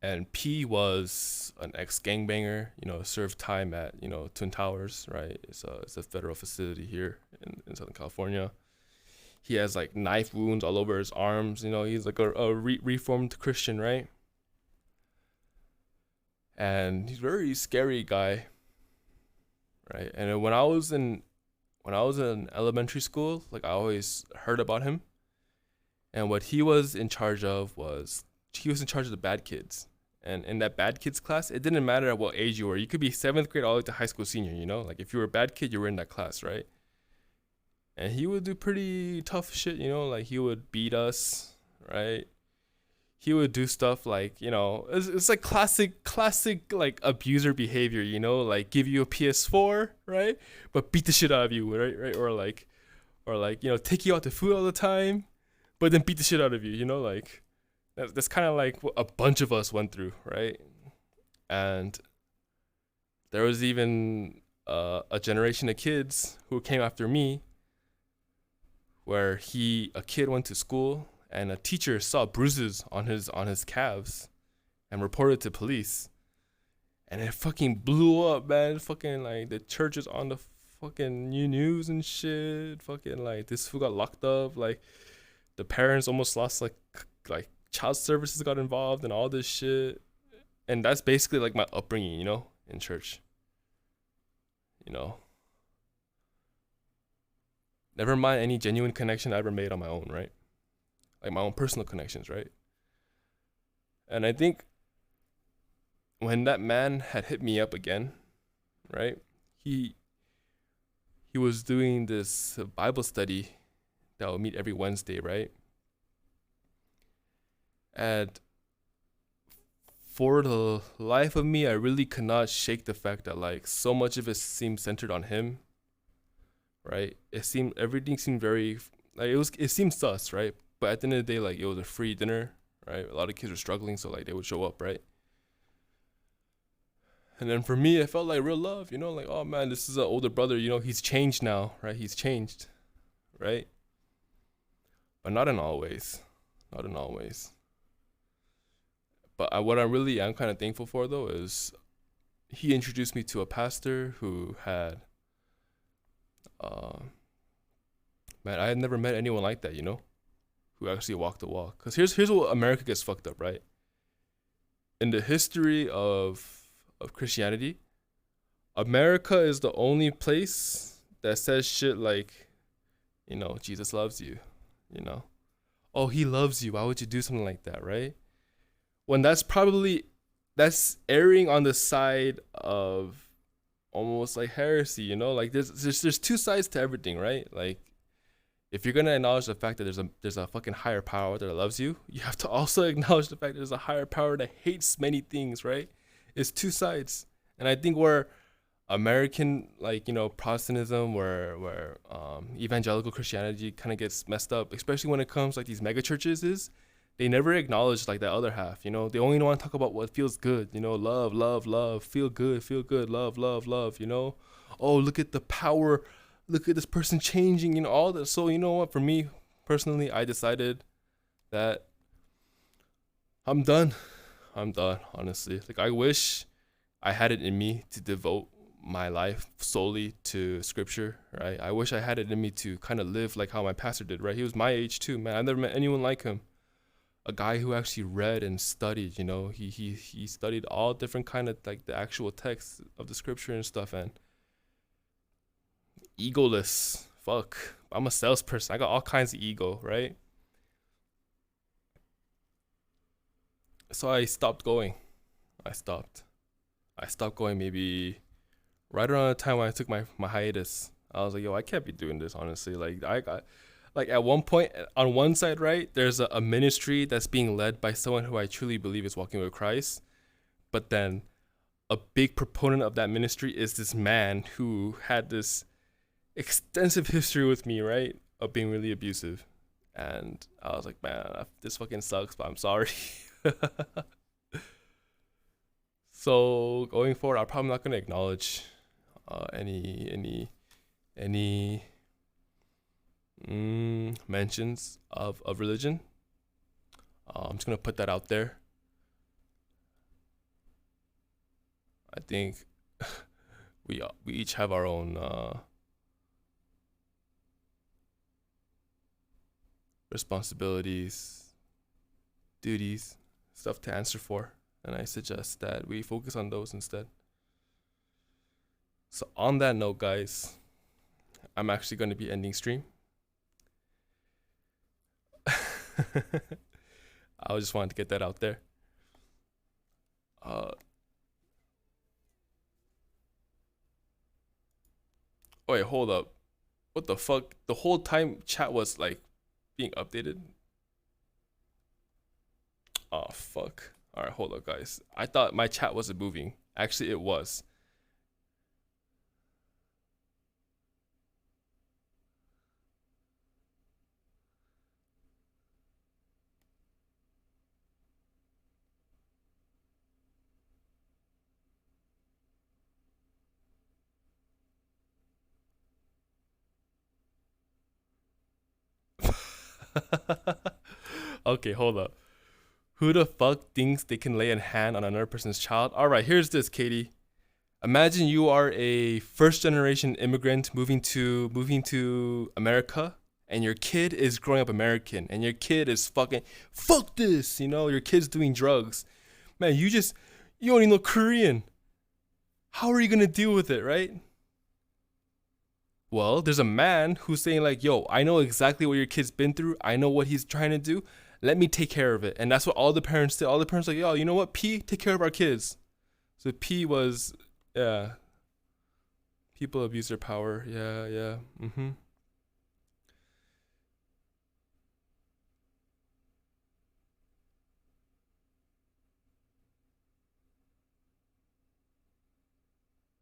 And P was an ex-gangbanger, served time at, Twin Towers, right? It's a federal facility here in Southern California. He has like knife wounds all over his arms, he's like a reformed Christian, right? And he's a very scary guy, right? And when I was in elementary school, like I always heard about him. And what he was in charge of was the bad kids. And in that bad kids class, it didn't matter at what age you were. You could be 7th grade all the way to high school senior, Like if you were a bad kid, you were in that class, right? And he would do pretty tough shit, like he would beat us, right? He would do stuff like, it's like classic like abuser behavior, like give you a PS4, right? But beat the shit out of you, right? Or like, take you out to food all the time, but then beat the shit out of you, like that's kind of like what a bunch of us went through, right? And there was even a generation of kids who came after me where a kid went to school and a teacher saw bruises on his calves and reported to police. And it fucking blew up, man. Fucking like the church is on the fucking news and shit. Fucking like this fool got locked up. Like the parents almost lost like child services got involved and all this shit. And that's basically like my upbringing, in church. Never mind any genuine connection I ever made on my own, right? Like my own personal connections, right? And I think when that man had hit me up again, right? He was doing this Bible study that would meet every Wednesday, right? And for the life of me, I really could not shake the fact that like so much of it seemed centered on him, right? Everything seemed very like it seemed sus, right? But at the end of the day, like it was a free dinner, right? A lot of kids were struggling, so like they would show up, right? And then for me, it felt like real love, like, oh man, this is an older brother, he's changed now, right? He's changed, right? But not in all ways. Not in all ways. But what I really am kind of thankful for, though, is he introduced me to a pastor who had, man, I had never met anyone like that, who actually walked the walk. Because here's what America gets fucked up, right? In the history of Christianity, America is the only place that says shit like, Jesus loves you, oh, he loves you. Why would you do something like that, right? When that's erring on the side of almost like heresy, like there's two sides to everything, right? Like if you're gonna acknowledge the fact that there's a fucking higher power that loves you, you have to also acknowledge the fact that there's a higher power that hates many things, right? It's two sides. And I think where American, like, Protestantism, where evangelical Christianity kind of gets messed up, especially when it comes like these mega churches, is they never acknowledge like that other half, They only want to talk about what feels good, love, love, love, feel good, love, love, love, Oh, look at the power, look at this person changing, all that. So, what, for me personally, I decided that I'm done, honestly. Like, I wish I had it in me to devote my life solely to scripture, right? I wish I had it in me to kind of live like how my pastor did, right? He was my age too, man. I never met anyone like him. A guy who actually read and studied, he studied all different kind of like the actual texts of the scripture and stuff. And egoless. Fuck. I'm a salesperson. I got all kinds of ego, right? So I stopped going. I stopped. I stopped going maybe right around the time when I took my hiatus. I was like, yo, I can't be doing this, honestly. Like I got like at one point on one side, right, there's a ministry that's being led by someone who I truly believe is walking with Christ. But then a big proponent of that ministry is this man who had this extensive history with me, right, of being really abusive. And I was like, man, this fucking sucks, but I'm sorry. So going forward, I'm probably not gonna acknowledge any mentions of religion. I'm just gonna put that out there. I think we each have our own responsibilities, duties, stuff to answer for, and I suggest that we focus on those instead. So on that note, guys, I'm actually going to be ending stream. I just wanted to get that out there. Oh wait, hold up. What the fuck? The whole time chat was like being updated. Oh fuck. All right, hold up, guys. I thought my chat wasn't moving. Actually, it was. Okay, hold up. Who the fuck thinks they can lay a hand on another person's child? All right, here's this, Katie. Imagine you are a first generation immigrant moving to America, and your kid is growing up American, and your kid is fuck this, your kid's doing drugs. Man, you only know Korean. How are you gonna deal with it, right? Well, there's a man who's saying like, yo, I know exactly what your kid's been through. I know what he's trying to do. Let me take care of it. And that's what all the parents did. All the parents like, yo, you know what? P, take care of our kids. So P was, yeah. People abuse their power. Yeah, yeah.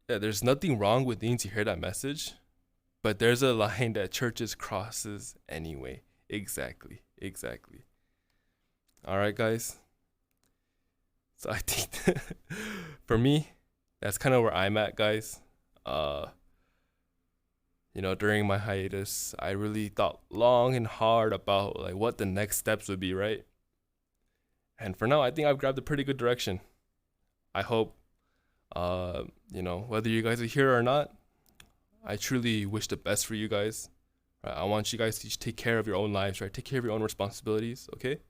Yeah, there's nothing wrong with needing to hear that message. But there's a line that churches crosses anyway. Exactly. All right, guys. So I think for me, that's kind of where I'm at, guys. During my hiatus, I really thought long and hard about like what the next steps would be, right? And for now, I think I've grabbed a pretty good direction. I hope, whether you guys are here or not, I truly wish the best for you guys. Right? I want you guys to take care of your own lives, right? Take care of your own responsibilities, okay?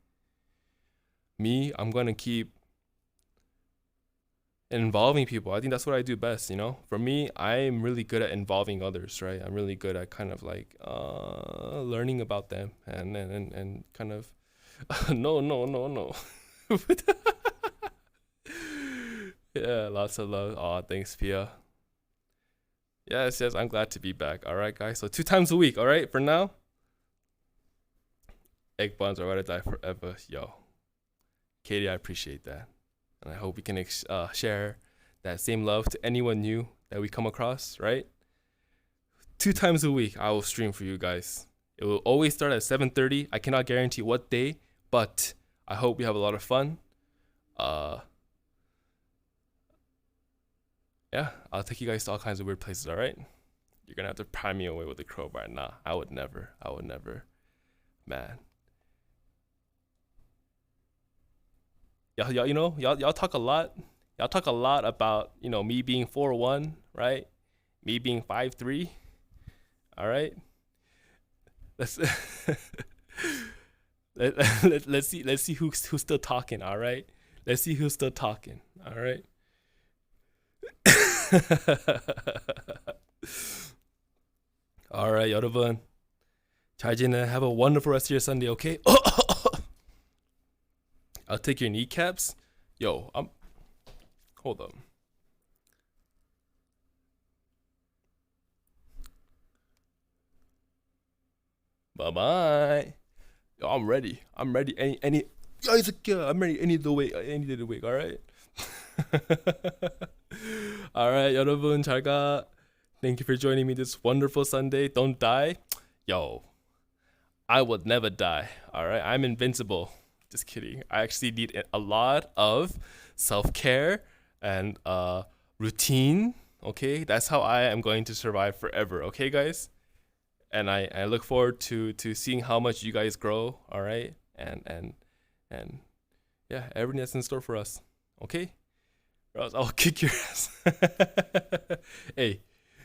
Me, I'm gonna keep involving people. I think that's what I do best, For me, I'm really good at involving others, right? I'm really good at kind of like learning about them and kind of no. Yeah, lots of love. Aw, thanks, Pia. Yes, I'm glad to be back. All right, guys. So 2 times a week, all right, for now. Egg buns are gonna die forever. Yo. Katie, I appreciate that. And I hope we can share that same love to anyone new that we come across, right? 2 times a week, I will stream for you guys. It will always start at 7:30. I cannot guarantee what day, but I hope we have a lot of fun. Yeah, I'll take you guys to all kinds of weird places, all right? You're gonna have to pry me away with a crowbar. Nah, I would never. Man. Y'all talk a lot. Y'all talk a lot about, me being 4'1", right? Me being 5'3". All right? Let's let's see who's still talking, all right? Let's see who's still talking, all right? All right, 여러분. 잘 지내. Have a wonderful rest of your Sunday, okay? I'll take your kneecaps. Yo, hold up. Bye bye. Yo, I'm ready. I'm ready. Any. Yo, I'm ready. Any day of the week. All right. All right, 여러분 잘 가. Thank you for joining me this wonderful Sunday. Don't die. Yo, I would never die. All right, I'm invincible. Just kidding. I actually need a lot of self-care and routine. Okay, that's how I am going to survive forever. Okay, guys. And I look forward to seeing how much you guys grow. All right, and yeah, everything that's in store for us. Okay, or else I'll kick your ass. Hey,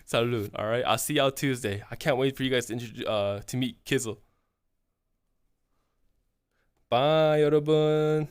salud. All right, I'll see y'all Tuesday. I can't wait for you guys to to meet Kizzle. Bye, 여러분.